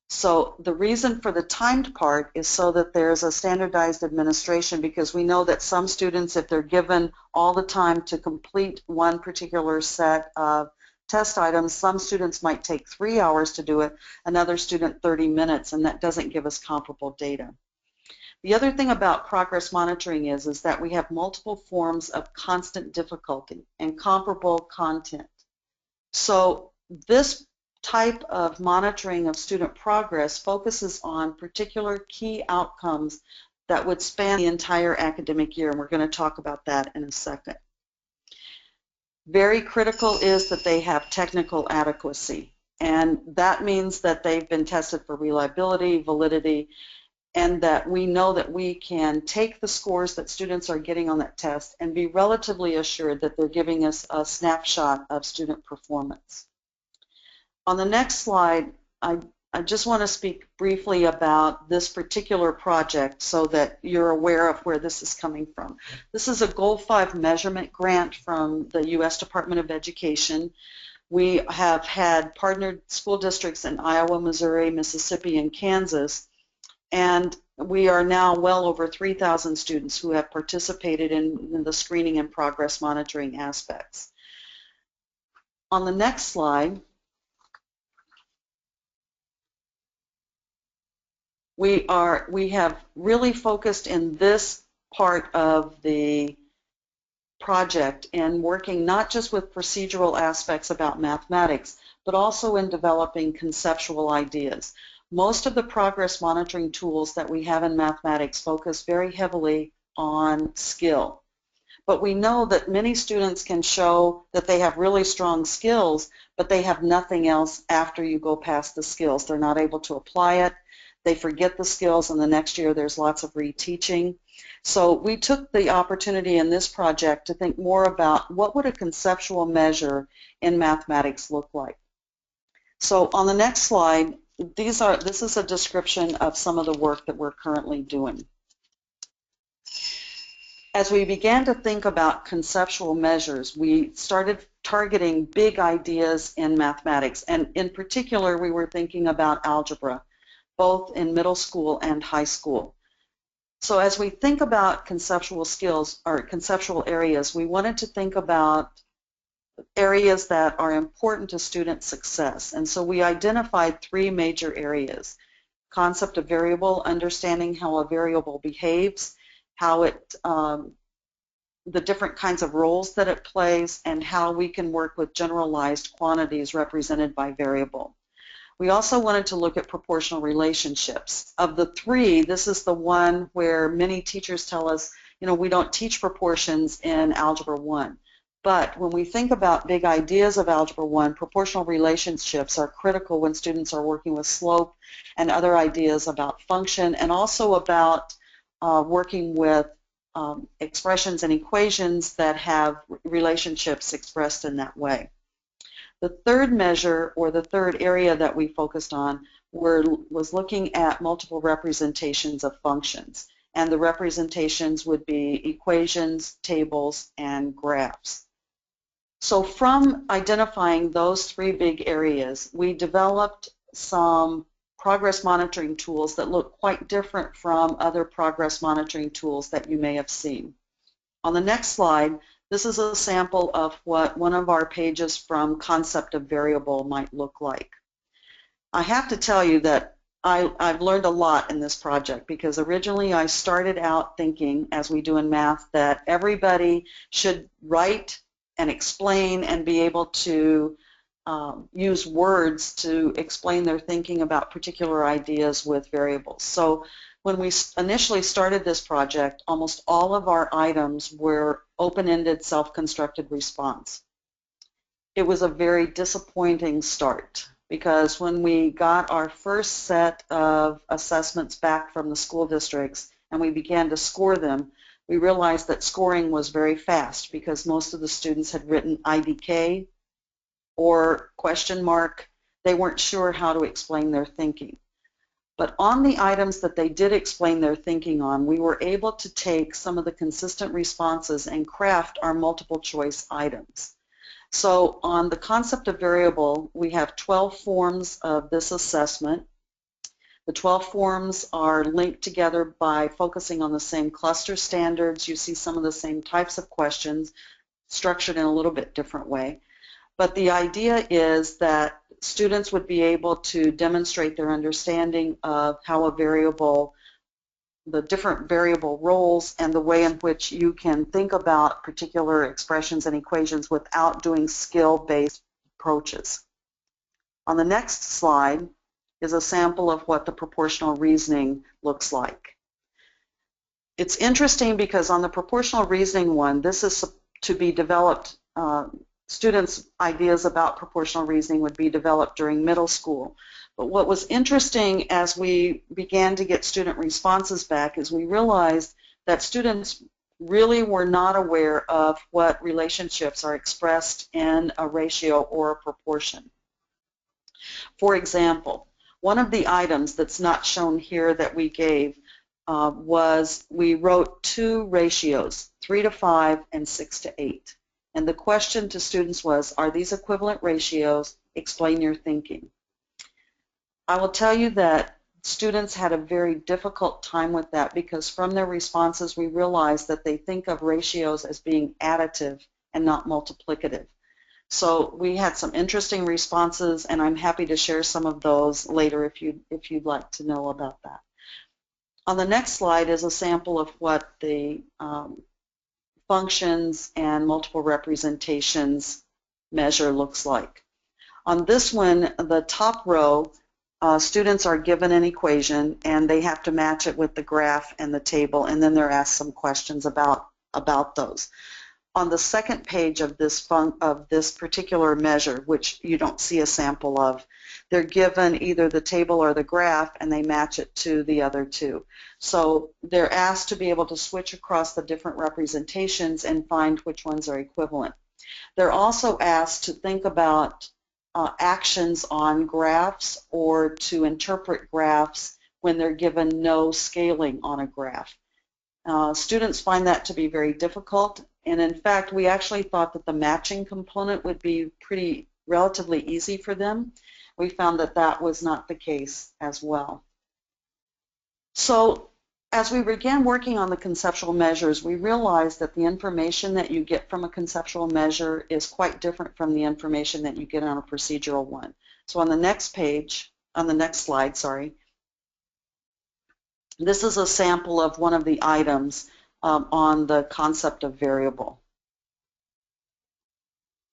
So the reason for the timed part is so that there's a standardized administration, because we know that some students, if they're given all the time to complete one particular set of test items, some students might take 3 hours to do it, another student 30 minutes, and that doesn't give us comparable data. The other thing about progress monitoring is that we have multiple forms of constant difficulty and comparable content. So this type of monitoring of student progress focuses on particular key outcomes that would span the entire academic year, and we're going to talk about that in a second. Very critical is that they have technical adequacy, and that means that they've been tested for reliability, validity, and that we know that we can take the scores that students are getting on that test and be relatively assured that they're giving us a snapshot of student performance. On the next slide, I just want to speak briefly about this particular project so that you're aware of where this is coming from. This is a Goal 5 measurement grant from the U.S. Department of Education. We have had partnered school districts in Iowa, Missouri, Mississippi, and Kansas, and we are now well over 3,000 students who have participated in the screening and progress monitoring aspects. On the next slide, we have really focused in this part of the project in working not just with procedural aspects about mathematics, but also in developing conceptual ideas. Most of the progress monitoring tools that we have in mathematics focus very heavily on skill. But we know that many students can show that they have really strong skills, but they have nothing else after you go past the skills. They're not able to apply it. They forget the skills, and the next year there's lots of reteaching. So we took the opportunity in this project to think more about what would a conceptual measure in mathematics look like. So on the next slide, this is a description of some of the work that we're currently doing. As we began to think about conceptual measures, we started targeting big ideas in mathematics, and in particular we were thinking about algebra, both in middle school and high school. So as we think about conceptual skills or conceptual areas, we wanted to think about areas that are important to student success. And so we identified 3 major areas: concept of variable, understanding how a variable behaves, how it, the different kinds of roles that it plays, and how we can work with generalized quantities represented by variable. We also wanted to look at proportional relationships. Of the 3, this is the one where many teachers tell us, you know, we don't teach proportions in Algebra 1. But when we think about big ideas of Algebra 1, proportional relationships are critical when students are working with slope and other ideas about function, and also about working with expressions and equations that have relationships expressed in that way. The third measure, or the third area that we focused on, was looking at multiple representations of functions. And the representations would be equations, tables, and graphs. So from identifying those three big areas, we developed some progress monitoring tools that look quite different from other progress monitoring tools that you may have seen. On the next slide, this is a sample of what one of our pages from Concept of Variable might look like. I have to tell you that I've learned a lot in this project, because originally I started out thinking, as we do in math, that everybody should write and explain and be able to use words to explain their thinking about particular ideas with variables. So when we initially started this project, almost all of our items were open-ended, self-constructed response. It was a very disappointing start, because when we got our first set of assessments back from the school districts and we began to score them, we realized that scoring was very fast, because most of the students had written IDK or question mark. They weren't sure how to explain their thinking. But on the items that they did explain their thinking on, we were able to take some of the consistent responses and craft our multiple choice items. So on the concept of variable, we have 12 forms of this assessment. The 12 forms are linked together by focusing on the same cluster standards. You see some of the same types of questions structured in a little bit different way. But the idea is that students would be able to demonstrate their understanding of how a variable, the different variable roles, and the way in which you can think about particular expressions and equations without doing skill-based approaches. On the next slide is a sample of what the proportional reasoning looks like. It's interesting because on the proportional reasoning one, this is to be developed, students' ideas about proportional reasoning would be developed during middle school. But what was interesting as we began to get student responses back is we realized that students really were not aware of what relationships are expressed in a ratio or a proportion. For example, one of the items that's not shown here that we gave was we wrote two ratios, 3 to 5 and 6 to 8. And the question to students was, are these equivalent ratios? Explain your thinking. I will tell you that students had a very difficult time with that, because from their responses we realized that they think of ratios as being additive and not multiplicative. So we had some interesting responses, and I'm happy to share some of those later if you'd like to know about that. On the next slide is a sample of what the functions and multiple representations measure looks like. On this one, the top row, students are given an equation and they have to match it with the graph and the table, and then they're asked some questions about those. On the second page of this particular measure, which you don't see a sample of, they're given either the table or the graph and they match it to the other two. So they're asked to be able to switch across the different representations and find which ones are equivalent. They're also asked to think about actions on graphs or to interpret graphs when they're given no scaling on a graph. Students find that to be very difficult, and in fact we actually thought that the matching component would be relatively easy for them. We found that that was not the case as well. So as we began working on the conceptual measures, we realized that the information that you get from a conceptual measure is quite different from the information that you get on a procedural one. So on the next page, on the next slide, sorry, this is a sample of one of the items on the concept of variable.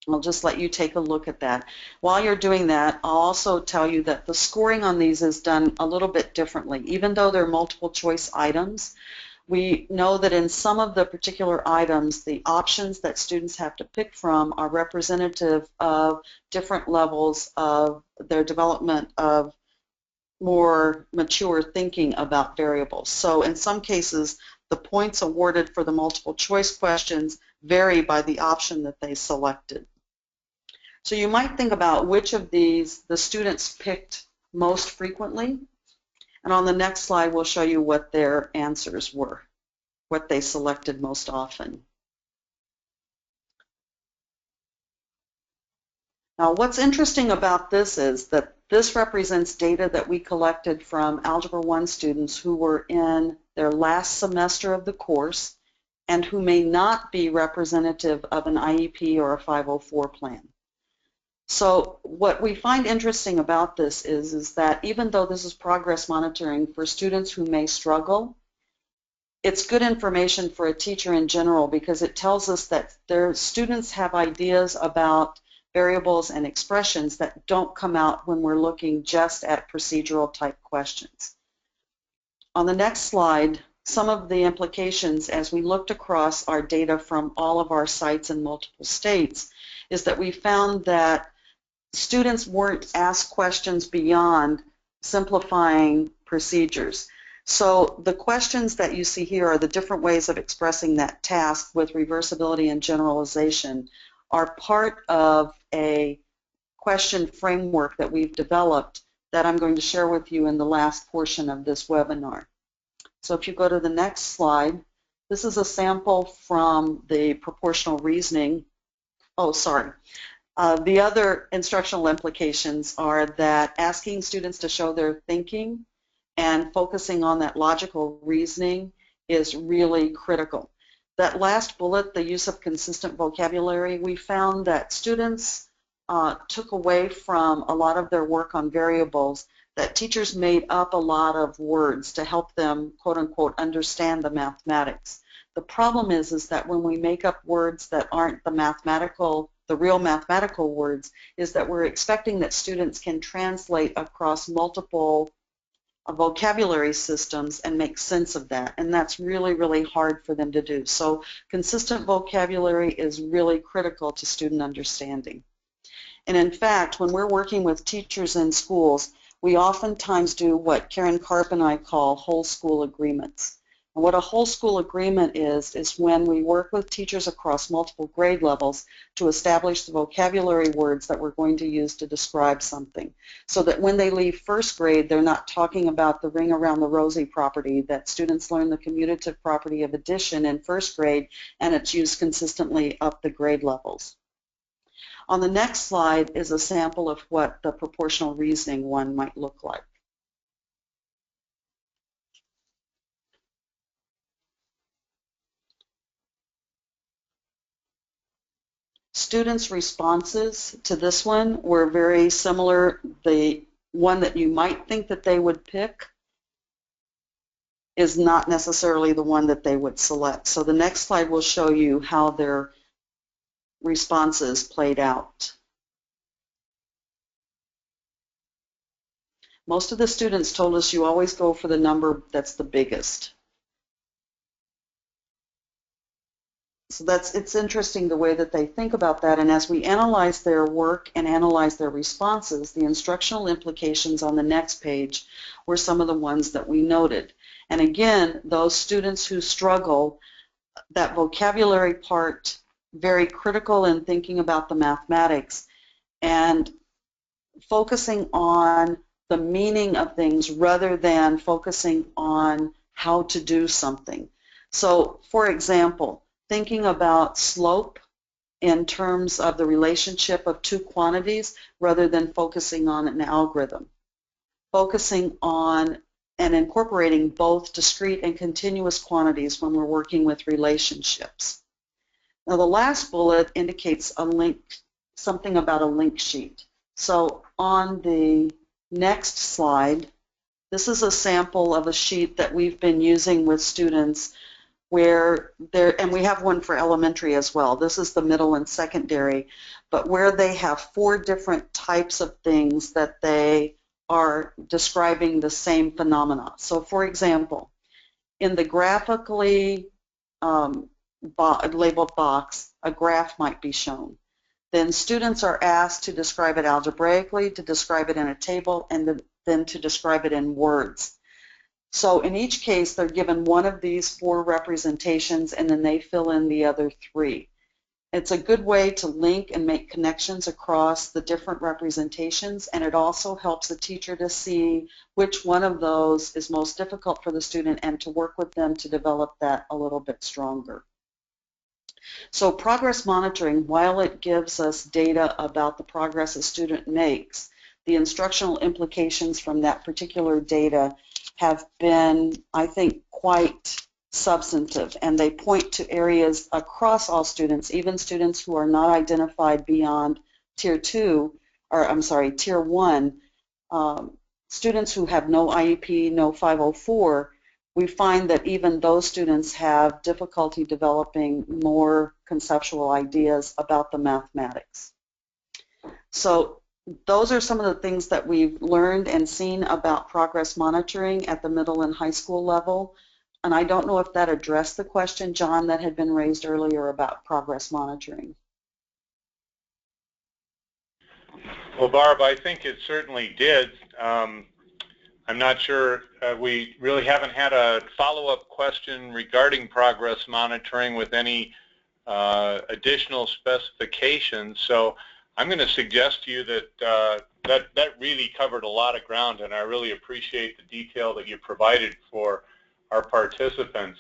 I'll just let you take a look at that. While you're doing that, I'll also tell you that the scoring on these is done a little bit differently. Even though they're multiple choice items, we know that in some of the particular items, the options that students have to pick from are representative of different levels of their development of more mature thinking about variables. So in some cases, the points awarded for the multiple choice questions vary by the option that they selected. So you might think about which of these the students picked most frequently, and on the next slide we'll show you what their answers were, what they selected most often. Now what's interesting about this is that this represents data that we collected from Algebra 1 students who were in their last semester of the course and who may not be representative of an IEP or a 504 plan. So what we find interesting about this is that even though this is progress monitoring for students who may struggle, it's good information for a teacher in general because it tells us that their students have ideas about variables and expressions that don't come out when we're looking just at procedural type questions. On the next slide, some of the implications as we looked across our data from all of our sites in multiple states is that we found that students weren't asked questions beyond simplifying procedures. So the questions that you see here are the different ways of expressing that task with reversibility and generalization are part of a question framework that we've developed that I'm going to share with you in the last portion of this webinar. So if you go to the next slide, this is a sample from the proportional reasoning. Oh, sorry. The other instructional implications are that asking students to show their thinking and focusing on that logical reasoning is really critical. That last bullet, the use of consistent vocabulary, we found that students took away from a lot of their work on variables that teachers made up a lot of words to help them, quote unquote, understand the mathematics. The problem is that when we make up words that aren't the real mathematical words, is that we're expecting that students can translate across multiple vocabulary systems and make sense of that, and that's really, really hard for them to do. So consistent vocabulary is really critical to student understanding. And in fact, when we're working with teachers in schools, we oftentimes do what Karen Karp and I call whole school agreements. And what a whole school agreement is when we work with teachers across multiple grade levels to establish the vocabulary words that we're going to use to describe something, so that when they leave first grade, they're not talking about the ring around the rosy property, that students learn the commutative property of addition in first grade, and it's used consistently up the grade levels. On the next slide is a sample of what the proportional reasoning one might look like. Students' responses to this one were very similar. The one that you might think that they would pick is not necessarily the one that they would select. So the next slide will show you how their responses played out. Most of the students told us you always go for the number that's the biggest. So it's interesting the way that they think about that, and as we analyze their work and analyze their responses, the instructional implications on the next page were some of the ones that we noted. And again, those students who struggle, that vocabulary part, very critical in thinking about the mathematics and focusing on the meaning of things rather than focusing on how to do something. So, for example, thinking about slope in terms of the relationship of two quantities rather than focusing on an algorithm. Focusing on and incorporating both discrete and continuous quantities when we're working with relationships. Now the last bullet indicates a link, something about a link sheet. So on the next slide, this is a sample of a sheet that we've been using with students where and we have one for elementary as well. This is the middle and secondary, but where they have 4 different types of things that they are describing the same phenomena. So for example, in the graphically labeled box, a graph might be shown. Then students are asked to describe it algebraically, to describe it in a table, and than to describe it in words. So in each case, they're given one of these 4 representations, and then they fill in the other 3. It's a good way to link and make connections across the different representations, and it also helps the teacher to see which one of those is most difficult for the student and to work with them to develop that a little bit stronger. So progress monitoring, while it gives us data about the progress a student makes, the instructional implications from that particular data have been, I think, quite substantive, and they point to areas across all students, even students who are not identified beyond Tier 1, students who have no IEP, no 504, we find that even those students have difficulty developing more conceptual ideas about the mathematics. So those are some of the things that we've learned and seen about progress monitoring at the middle and high school level. And I don't know if that addressed the question, John, that had been raised earlier about progress monitoring. Well, Barb, I think it certainly did. I'm not sure, we really haven't had a follow-up question regarding progress monitoring with any additional specifications. So I'm going to suggest to you that that really covered a lot of ground, and I really appreciate the detail that you provided for our participants.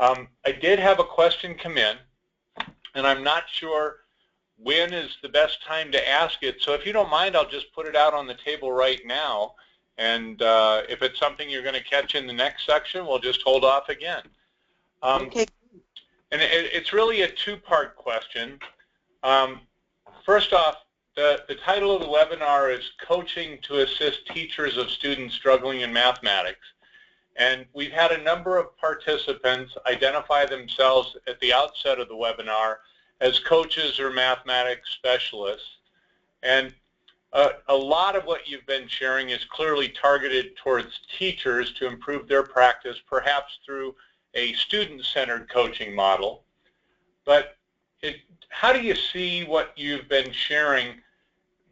I did have a question come in, and I'm not sure when is the best time to ask it. So if you don't mind, I'll just put it out on the table right now. And if it's something you're going to catch in the next section, we'll just hold off again. Okay. And it's really a 2-part question. First off, the title of the webinar is Coaching to Assist Teachers of Students Struggling in Mathematics. And we've had a number of participants identify themselves at the outset of the webinar as coaches or mathematics specialists. And a lot of what you've been sharing is clearly targeted towards teachers to improve their practice, perhaps through a student-centered coaching model. But how do you see what you've been sharing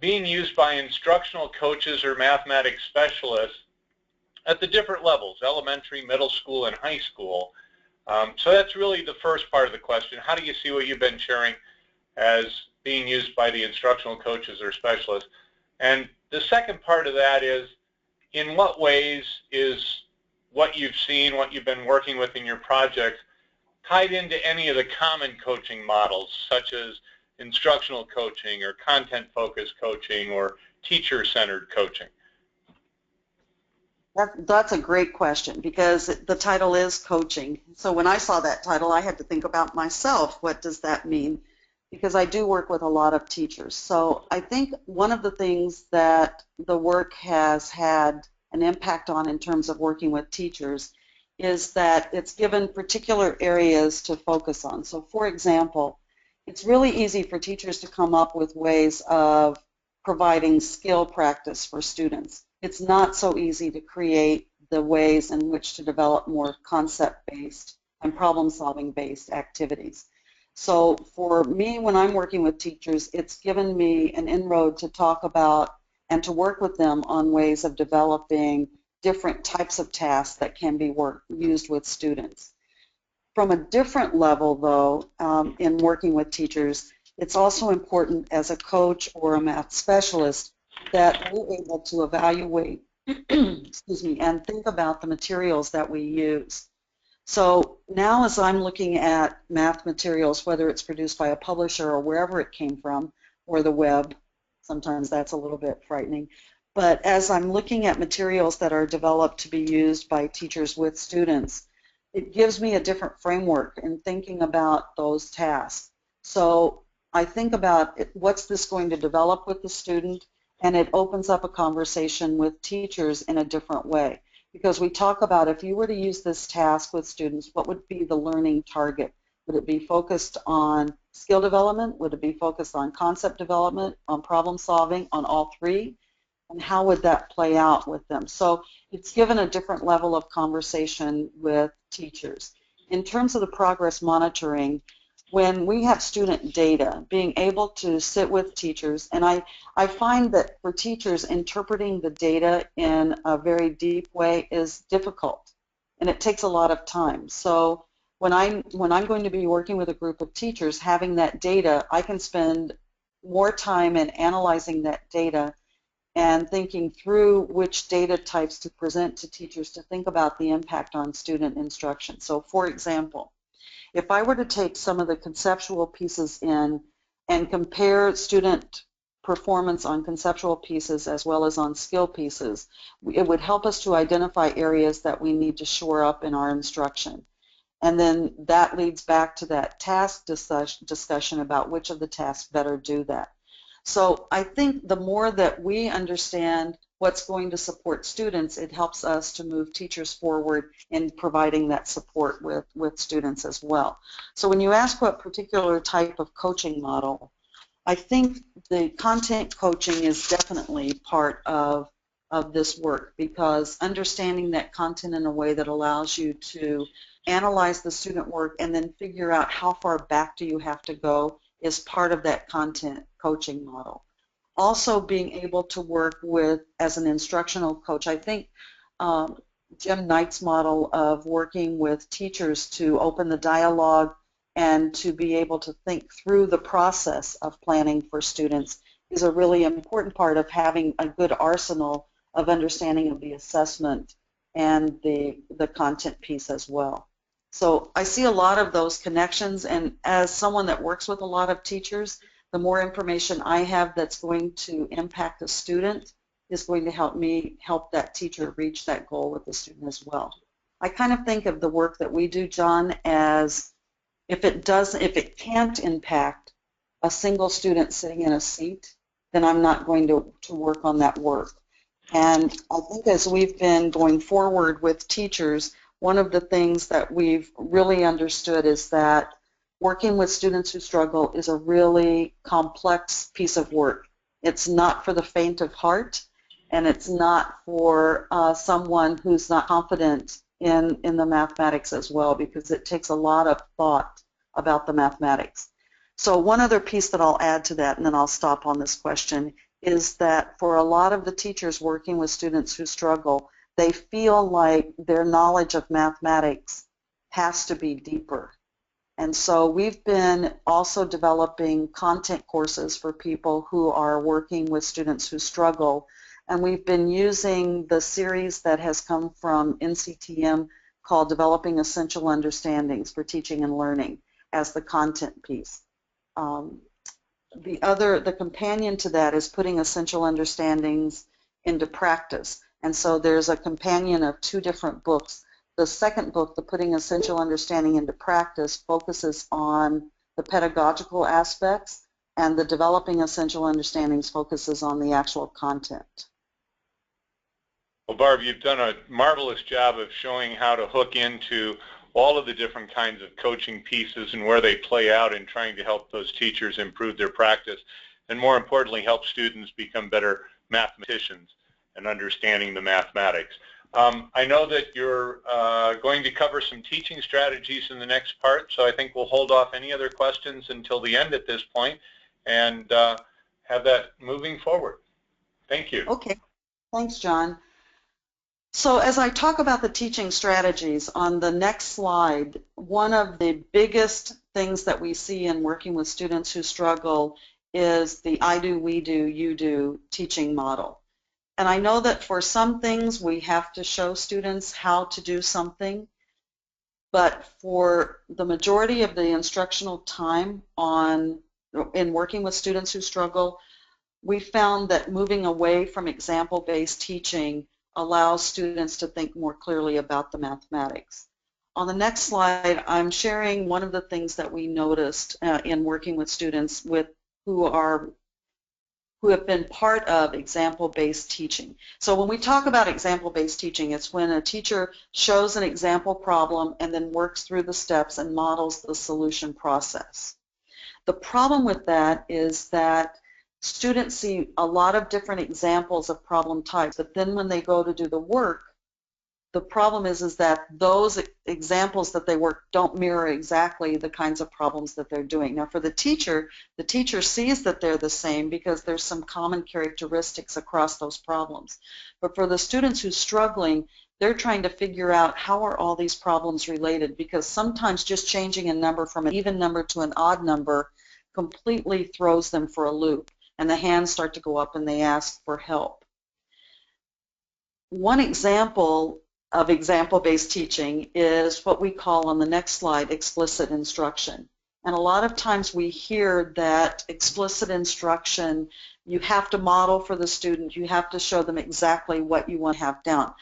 being used by instructional coaches or mathematics specialists at the different levels, elementary, middle school, and high school? So that's really the first part of the question. How do you see what you've been sharing as being used by the instructional coaches or specialists? And the second part of that is, in what ways is what you've seen, what you've been working with in your projects, tied into any of the common coaching models, such as instructional coaching or content-focused coaching or teacher-centered coaching? That's a great question, because the title is coaching. So when I saw that title, I had to think about myself. What does that mean? Because I do work with a lot of teachers. So I think one of the things that the work has had an impact on in terms of working with teachers is that it's given particular areas to focus on. So for example, it's really easy for teachers to come up with ways of providing skill practice for students. It's not so easy to create the ways in which to develop more concept-based and problem-solving based activities. So for me, when I'm working with teachers, it's given me an inroad to talk about and to work with them on ways of developing different types of tasks that can be used with students. From a different level, though, in working with teachers, it's also important as a coach or a math specialist that we're able to evaluate excuse me, and think about the materials that we use. So now as I'm looking at math materials, whether it's produced by a publisher or wherever it came from, or the web, sometimes that's a little bit frightening, but as I'm looking at materials that are developed to be used by teachers with students, it gives me a different framework in thinking about those tasks. So I think about what's this going to develop with the student, and it opens up a conversation with teachers in a different way. Because we talk about, if you were to use this task with students, what would be the learning target? Would it be focused on skill development? Would it be focused on concept development, on problem solving, on all three? And how would that play out with them? So it's given a different level of conversation with teachers. In terms of the progress monitoring, when we have student data, being able to sit with teachers, and I find that for teachers, interpreting the data in a very deep way is difficult, and it takes a lot of time. So when I'm going to be working with a group of teachers, having that data, I can spend more time in analyzing that data and thinking through which data types to present to teachers to think about the impact on student instruction. So for example, if I were to take some of the conceptual pieces in and compare student performance on conceptual pieces as well as on skill pieces, it would help us to identify areas that we need to shore up in our instruction. And then that leads back to that task discussion about which of the tasks better do that. So I think the more that we understand what's going to support students, it helps us to move teachers forward in providing that support with students as well. So when you ask what particular type of coaching model, I think the content coaching is definitely part of this work, because understanding that content in a way that allows you to analyze the student work and then figure out how far back do you have to go is part of that content coaching model. Also being able to work with, as an instructional coach, I think Jim Knight's model of working with teachers to open the dialogue and to be able to think through the process of planning for students is a really important part of having a good arsenal of understanding of the assessment and the content piece as well. So I see a lot of those connections, and as someone that works with a lot of teachers, the more information I have that's going to impact a student is going to help me help that teacher reach that goal with the student as well. I kind of think of the work that we do, John, as if it can't impact a single student sitting in a seat, then I'm not going to work on that work. And I think as we've been going forward with teachers, one of the things that we've really understood is that working with students who struggle is a really complex piece of work. It's not for the faint of heart, and it's not for someone who's not confident in the mathematics as well, because it takes a lot of thought about the mathematics. So one other piece that I'll add to that, and then I'll stop on this question, is that for a lot of the teachers working with students who struggle, they feel like their knowledge of mathematics has to be deeper. And so we've been also developing content courses for people who are working with students who struggle. And we've been using the series that has come from NCTM called Developing Essential Understandings for Teaching and Learning as the content piece. The companion to that is putting essential understandings into practice. And so there's a companion of 2 different books. The second book, the Putting Essential Understanding into Practice, focuses on the pedagogical aspects, and the Developing Essential Understandings focuses on the actual content. Well, Barb, you've done a marvelous job of showing how to hook into all of the different kinds of coaching pieces and where they play out in trying to help those teachers improve their practice, and more importantly, help students become better mathematicians and understanding the mathematics. I know that you're going to cover some teaching strategies in the next part, so I think we'll hold off any other questions until the end at this point and have that moving forward. Thank you. Okay. Thanks, John. So as I talk about the teaching strategies, on the next slide, one of the biggest things that we see in working with students who struggle is the I do, we do, you do teaching model. And I know that for some things we have to show students how to do something, but for the majority of the instructional time in working with students who struggle, we found that moving away from example-based teaching allows students to think more clearly about the mathematics. On the next slide, I'm sharing one of the things that we noticed in working with students who have been part of example-based teaching. So when we talk about example-based teaching, it's when a teacher shows an example problem and then works through the steps and models the solution process. The problem with that is that students see a lot of different examples of problem types, but then when they go to do the work, the problem is that those examples that they work don't mirror exactly the kinds of problems that they're doing. Now for the teacher sees that they're the same because there's some common characteristics across those problems. But for the students who's struggling, they're trying to figure out how are all these problems related, because sometimes just changing a number from an even number to an odd number completely throws them for a loop, and the hands start to go up and they ask for help. One example of example-based teaching is what we call on the next slide explicit instruction. And a lot of times we hear that explicit instruction, you have to model for the student, you have to show them exactly what you want to have down.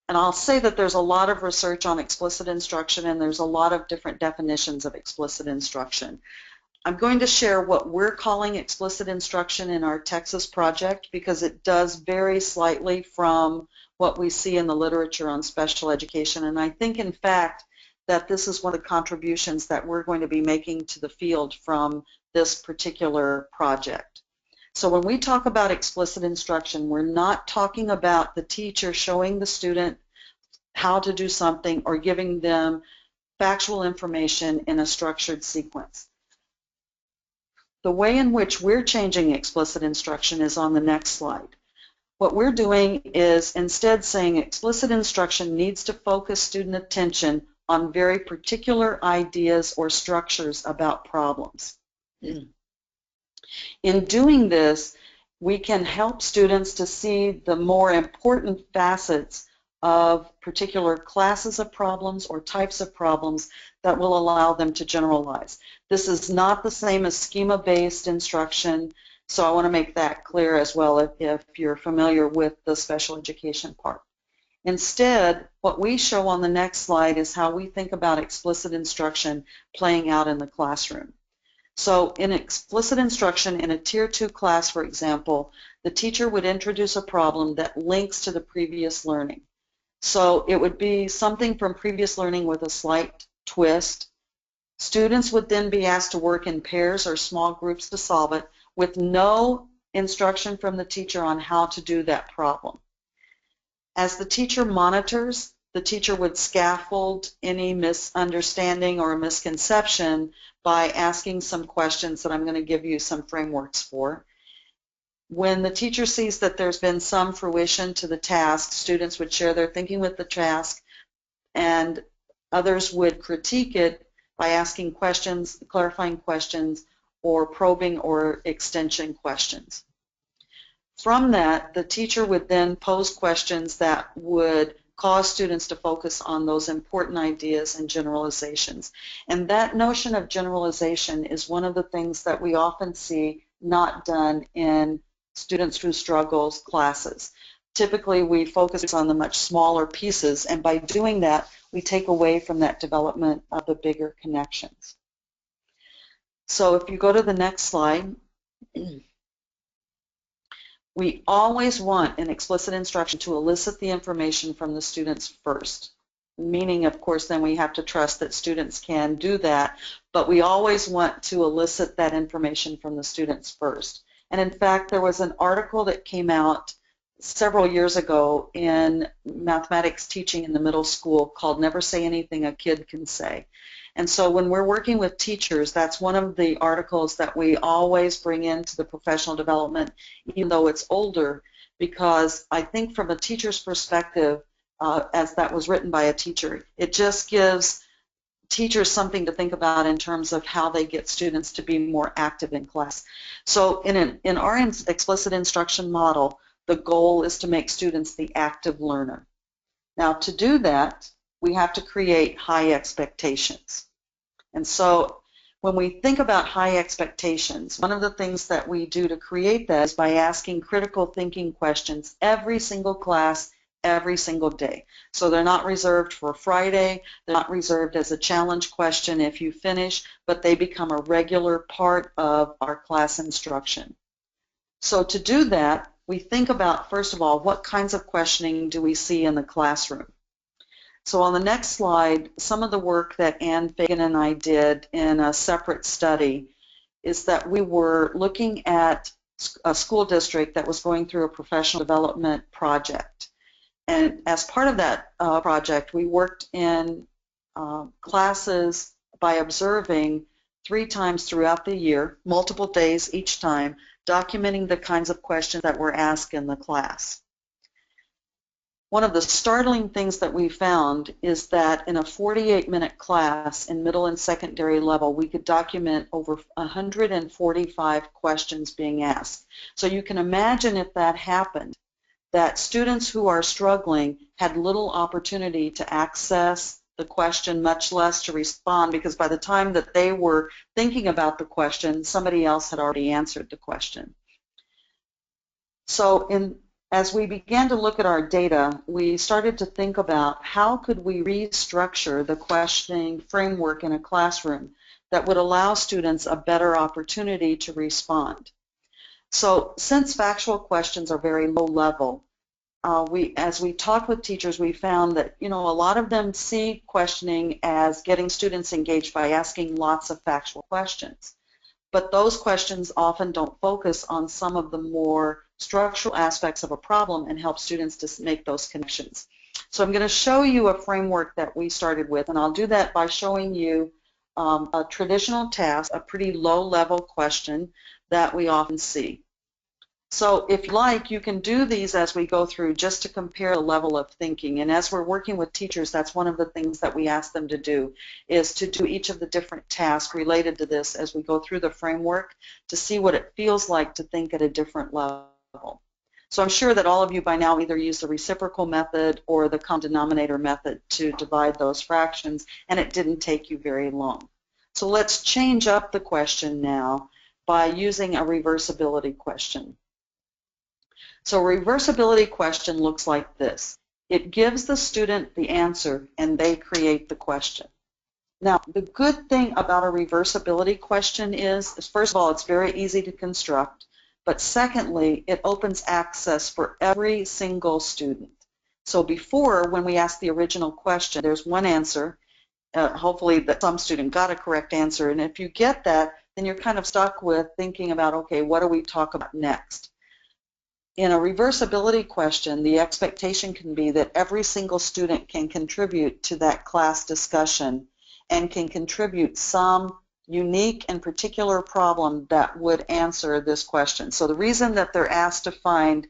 And I'll say that there's a lot of research on explicit instruction, and there's a lot of different definitions of explicit instruction. I'm going to share what we're calling explicit instruction in our Texas project because it does vary slightly from what we see in the literature on special education. And I think, in fact, that this is one of the contributions that we're going to be making to the field from this particular project. So when we talk about explicit instruction, we're not talking about the teacher showing the student how to do something or giving them factual information in a structured sequence. The way in which we're changing explicit instruction is on the next slide. What we're doing is instead saying explicit instruction needs to focus student attention on very particular ideas or structures about problems. In doing this, we can help students to see the more important facets of particular classes of problems or types of problems that will allow them to generalize. This is not the same as schema-based instruction, so I want to make that clear as well if you're familiar with the special education part. Instead, what we show on the next slide is how we think about explicit instruction playing out in the classroom. So in explicit instruction in a Tier 2 class, for example, the teacher would introduce a problem that links to the previous learning. So it would be something from previous learning with a slight twist. Students would then be asked to work in pairs or small groups to solve it with no instruction from the teacher on how to do that problem. As the teacher monitors, the teacher would scaffold any misunderstanding or misconception by asking some questions that I'm going to give you some frameworks for. When the teacher sees that there's been some fruition to the task, students would share their thinking with the task, and others would critique it by asking questions, clarifying questions, or probing or extension questions. From that, the teacher would then pose questions that would cause students to focus on those important ideas and generalizations. And that notion of generalization is one of the things that we often see not done in students who struggles classes. Typically, we focus on the much smaller pieces, and by doing that, we take away from that development of the bigger connections. So if you go to the next slide, we always want in explicit instruction to elicit the information from the students first, meaning, of course, then we have to trust that students can do that, but we always want to elicit that information from the students first. And in fact, there was an article that came out several years ago in mathematics teaching in the middle school called Never Say Anything a Kid Can Say. And so when we're working with teachers, that's one of the articles that we always bring into the professional development, even though it's older, because I think from a teacher's perspective, as that was written by a teacher, it just gives teachers something to think about in terms of how they get students to be more active in class. So in our explicit instruction model, the goal is to make students the active learner. Now, to do that, we have to create high expectations. And so when we think about high expectations, one of the things that we do to create that is by asking critical thinking questions every single class, every single day. So they're not reserved for Friday, they're not reserved as a challenge question if you finish, but they become a regular part of our class instruction. So to do that, we think about, first of all, what kinds of questioning do we see in the classroom? So on the next slide, some of the work that Ann Fagan and I did in a separate study is that we were looking at a school district that was going through a professional development project. And as part of that project, we worked in classes by observing 3 times throughout the year, multiple days each time, documenting the kinds of questions that were asked in the class. One of the startling things that we found is that in a 48-minute class in middle and secondary level, we could document over 145 questions being asked. So you can imagine if that happened, that students who are struggling had little opportunity to access the question, much less to respond, because by the time that they were thinking about the question, somebody else had already answered the question. So as we began to look at our data, we started to think about how could we restructure the questioning framework in a classroom that would allow students a better opportunity to respond. So since factual questions are very low level, as we talked with teachers, we found that, a lot of them see questioning as getting students engaged by asking lots of factual questions. But those questions often don't focus on some of the more structural aspects of a problem and help students to make those connections. So I'm going to show you a framework that we started with, and I'll do that by showing you a traditional task, a pretty low-level question that we often see. So if you like, you can do these as we go through just to compare the level of thinking. And as we're working with teachers, that's one of the things that we ask them to do, is to do each of the different tasks related to this as we go through the framework to see what it feels like to think at a different level. So I'm sure that all of you by now either use the reciprocal method or the common denominator method to divide those fractions, and it didn't take you very long. So let's change up the question now by using a reversibility question. So a reversibility question looks like this. It gives the student the answer and they create the question. Now, the good thing about a reversibility question is first of all, it's very easy to construct, but secondly, it opens access for every single student. So before, when we asked the original question, there's one answer. Hopefully that some student got a correct answer, and if you get that, then you're kind of stuck with thinking about, okay, what do we talk about next? In a reversibility question, the expectation can be that every single student can contribute to that class discussion and can contribute some unique and particular problem that would answer this question. So the reason that they're asked to find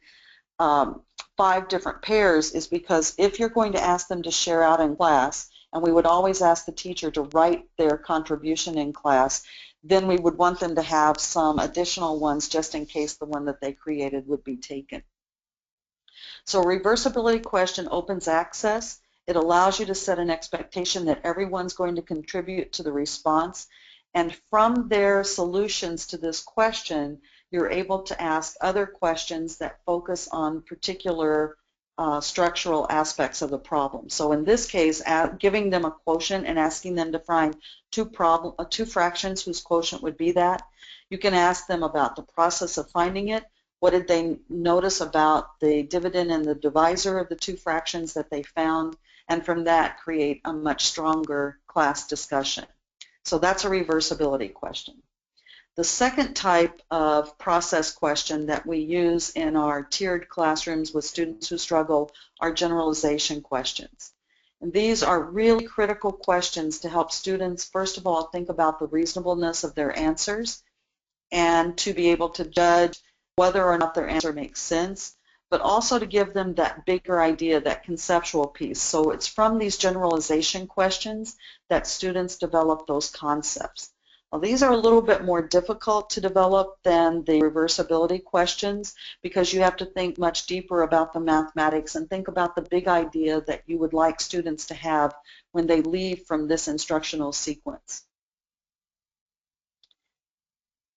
5 different pairs is because if you're going to ask them to share out in class, and we would always ask the teacher to write their contribution in class, then we would want them to have some additional ones just in case the one that they created would be taken. So a reversibility question opens access. It allows you to set an expectation that everyone's going to contribute to the response, and from their solutions to this question, you're able to ask other questions that focus on particular structural aspects of the problem. So in this case, giving them a quotient and asking them to find two fractions whose quotient would be that. You can ask them about the process of finding it. What did they notice about the dividend and the divisor of the 2 fractions that they found? And from that, create a much stronger class discussion. So that's a reversibility question. The second type of process question that we use in our tiered classrooms with students who struggle are generalization questions. And these are really critical questions to help students, first of all, think about the reasonableness of their answers and to be able to judge whether or not their answer makes sense, but also to give them that bigger idea, that conceptual piece. So it's from these generalization questions that students develop those concepts. Well, these are a little bit more difficult to develop than the reversibility questions because you have to think much deeper about the mathematics and think about the big idea that you would like students to have when they leave from this instructional sequence.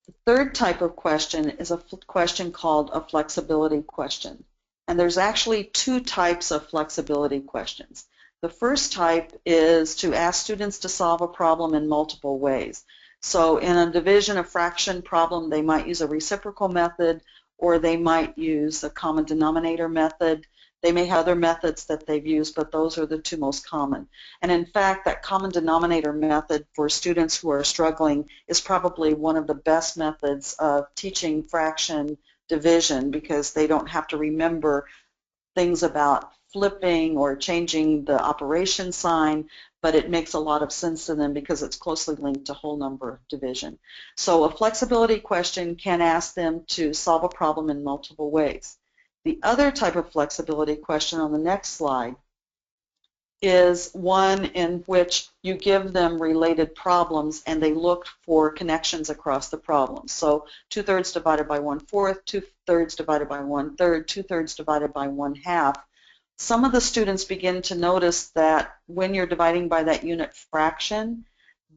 The third type of question is a question called a flexibility question. And there's actually 2 types of flexibility questions. The first type is to ask students to solve a problem in multiple ways. So in a division of fraction problem, they might use a reciprocal method or they might use a common denominator method. They may have other methods that they've used, but those are the 2 most common. And in fact, that common denominator method for students who are struggling is probably one of the best methods of teaching fraction division because they don't have to remember things about flipping or changing the operation sign, but it makes a lot of sense to them because it's closely linked to whole number division. So a flexibility question can ask them to solve a problem in multiple ways. The other type of flexibility question on the next slide is one in which you give them related problems and they look for connections across the problem. So 2/3 divided by 1/4, 2/3 divided by 1/3, 2/3 divided by 1/2. Some of the students begin to notice that when you're dividing by that unit fraction,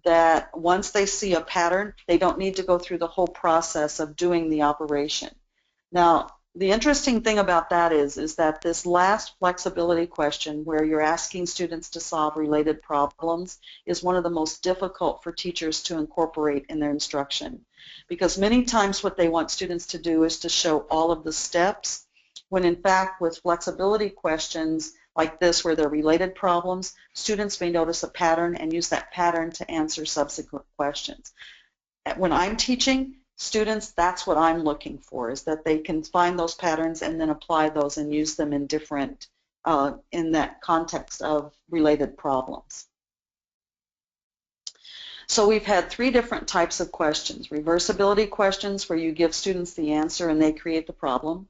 that once they see a pattern, they don't need to go through the whole process of doing the operation. Now, the interesting thing about that is that this last flexibility question, where you're asking students to solve related problems, is one of the most difficult for teachers to incorporate in their instruction. Because many times what they want students to do is to show all of the steps, when in fact with flexibility questions like this where they're related problems, students may notice a pattern and use that pattern to answer subsequent questions. When I'm teaching students, that's what I'm looking for, is that they can find those patterns and then apply those and use them in different, in that context of related problems. So we've had 3 different types of questions. Reversibility questions, where you give students the answer and they create the problem.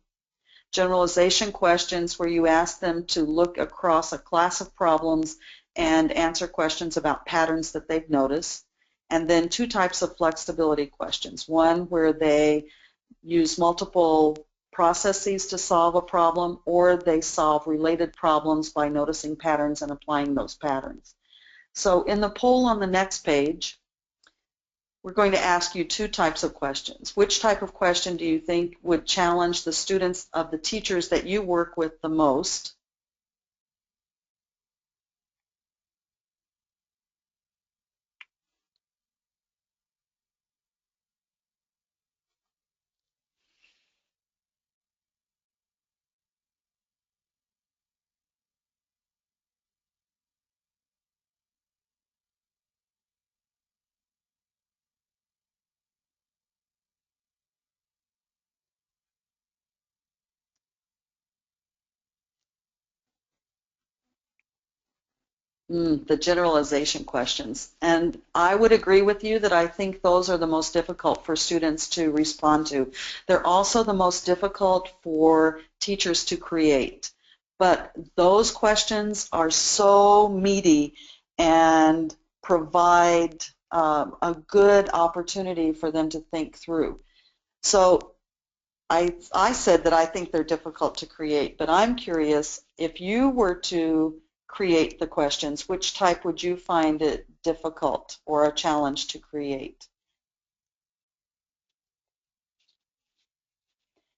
Generalization questions, where you ask them to look across a class of problems and answer questions about patterns that they've noticed. And then 2 types of flexibility questions. One where they use multiple processes to solve a problem, or they solve related problems by noticing patterns and applying those patterns. So in the poll on the next page, we're going to ask you 2 types of questions. Which type of question do you think would challenge the students of the teachers that you work with the most? The generalization questions. And I would agree with you that I think those are the most difficult for students to respond to. They're also the most difficult for teachers to create. But those questions are so meaty and provide a good opportunity for them to think through. So I said that I think they're difficult to create, but I'm curious, if you were to create the questions, which type would you find it difficult or a challenge to create?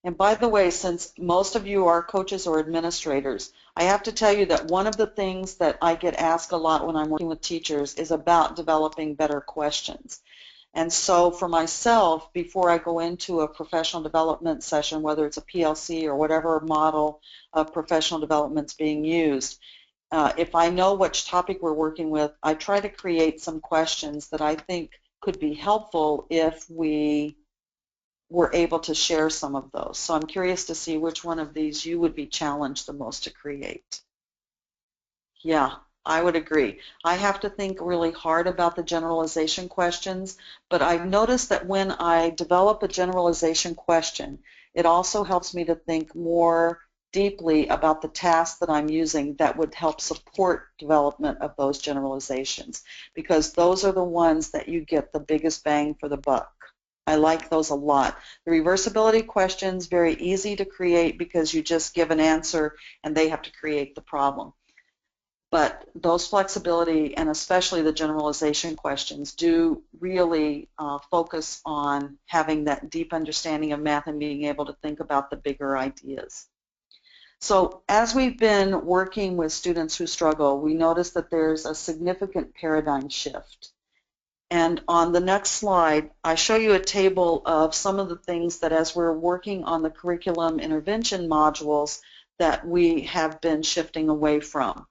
And by the way, since most of you are coaches or administrators, I have to tell you that one of the things that I get asked a lot when I'm working with teachers is about developing better questions. And so for myself, before I go into a professional development session, whether it's a PLC or whatever model of professional development is being used, if I know which topic we're working with, I try to create some questions that I think could be helpful if we were able to share some of those. So I'm curious to see which one of these you would be challenged the most to create. Yeah, I would agree. I have to think really hard about the generalization questions, but I've noticed that when I develop a generalization question, it also helps me to think more deeply about the tasks that I'm using that would help support development of those generalizations, because those are the ones that you get the biggest bang for the buck. I like those a lot. The reversibility questions, very easy to create because you just give an answer and they have to create the problem. But those flexibility and especially the generalization questions do really focus on having that deep understanding of math and being able to think about the bigger ideas. So as we've been working with students who struggle, we notice that there's a significant paradigm shift. And on the next slide, I show you a table of some of the things that as we're working on the curriculum intervention modules that we have been shifting away from.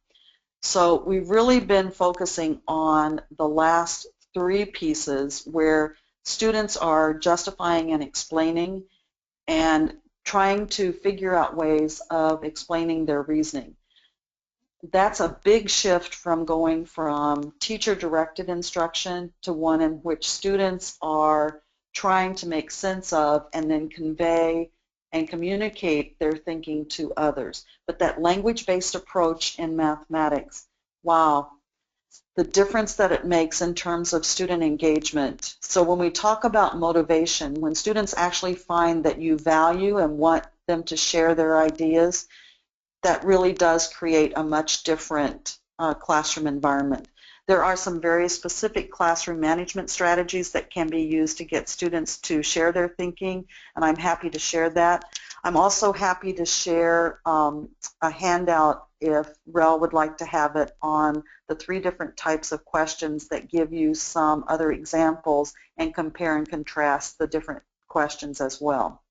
So we've really been focusing on the last 3 pieces where students are justifying and explaining and trying to figure out ways of explaining their reasoning. that's a big shift from going from teacher-directed instruction to one in which students are trying to make sense of and then convey and communicate their thinking to others. But that language-based approach in mathematics, wow, the difference that it makes in terms of student engagement. So when we talk about motivation, when students actually find that you value and want them to share their ideas, that really does create a much different classroom environment. There are some very specific classroom management strategies that can be used to get students to share their thinking, and I'm happy to share that. I'm also happy to share a handout, if REL would like to have it, on the 3 different types of questions that give you some other examples and compare and contrast the different questions as well.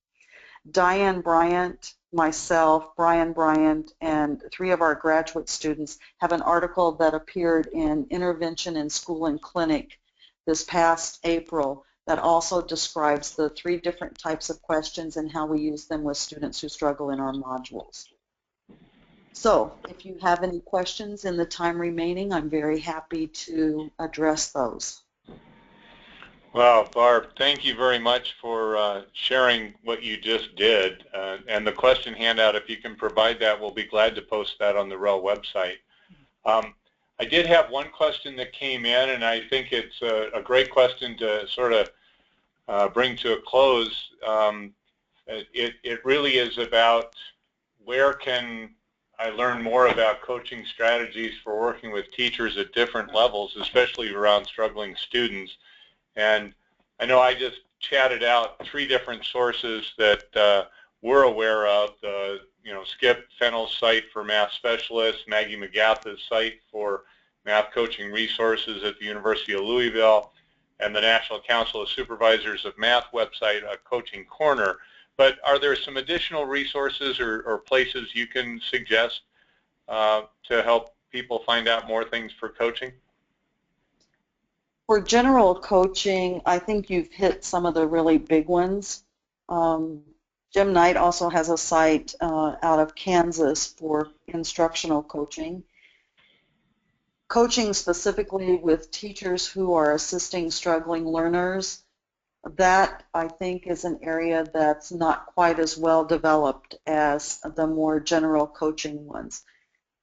Diane Bryant, myself, Brian Bryant, and 3 of our graduate students have an article that appeared in Intervention in School and Clinic this past April that also describes the 3 different types of questions and how we use them with students who struggle in our modules. So if you have any questions in the time remaining, I'm very happy to address those. Well, Barb, thank you very much for sharing what you just did. And the question handout, if you can provide that, we'll be glad to post that on the REL website. I did have one question that came in, and I think it's a great question to sort of bring to a close. It really is about where can I learn more about coaching strategies for working with teachers at different levels, especially around struggling students. And I know I just chatted out 3 different sources that we're aware of. Skip Fennell's site for math specialists, Maggie McGatha's site for math coaching resources at the University of Louisville, and the National Council of Supervisors of Math website, Coaching Corner. But are there some additional resources or places you can suggest to help people find out more things for coaching? For general coaching, I think you've hit some of the really big ones. Jim Knight also has a site out of Kansas for instructional coaching. Coaching specifically with teachers who are assisting struggling learners, that I think is an area that's not quite as well developed as the more general coaching ones.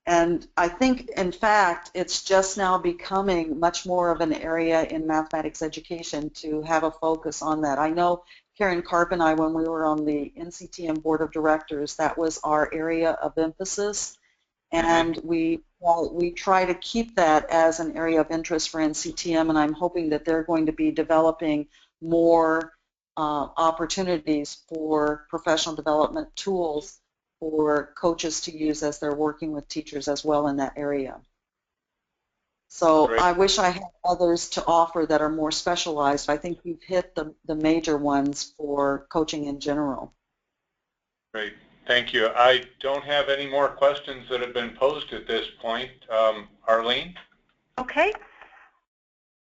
And I think, in fact, it's just now becoming much more of an area in mathematics education to have a focus on that. I know Karen Karp and I, when we were on the NCTM Board of Directors, that was our area of emphasis. And we try to keep that as an area of interest for NCTM, and I'm hoping that they're going to be developing more opportunities for professional development tools for coaches to use as they're working with teachers as well in that area. So Great. I wish I had others to offer that are more specialized. I think you've hit the major ones for coaching in general. Great. Thank you. I don't have any more questions that have been posed at this point. Arlene? Okay.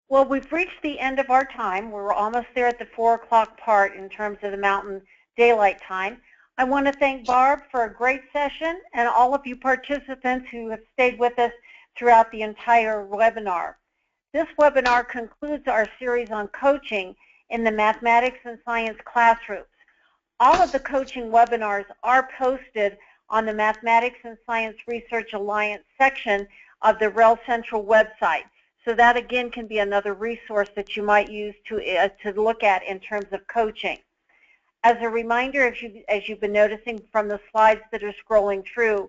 Well, we've reached the end of our time. We're almost there at the 4 o'clock part in terms of the Mountain Daylight Time. I want to thank Barb for a great session and all of you participants who have stayed with us throughout the entire webinar. This webinar concludes our series on coaching in the mathematics and science classrooms. All of the coaching webinars are posted on the Mathematics and Science Research Alliance section of the REL Central website. So that, again, can be another resource that you might use to look at in terms of coaching. As a reminder, as you've been noticing from the slides that are scrolling through,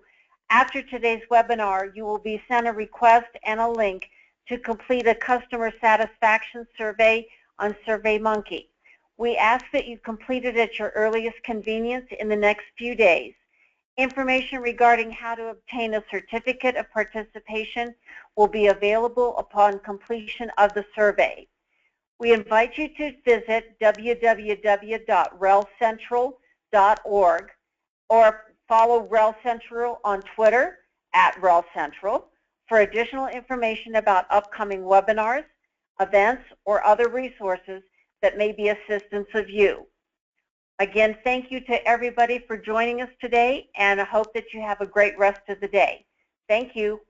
after today's webinar, you will be sent a request and a link to complete a customer satisfaction survey on SurveyMonkey. We ask that you complete it at your earliest convenience in the next few days. Information regarding how to obtain a certificate of participation will be available upon completion of the survey. We invite you to visit www.relcentral.org or follow REL Central on Twitter @REL Central for additional information about upcoming webinars, events, or other resources that may be assistance of you. Again, thank you to everybody for joining us today, and I hope that you have a great rest of the day. Thank you.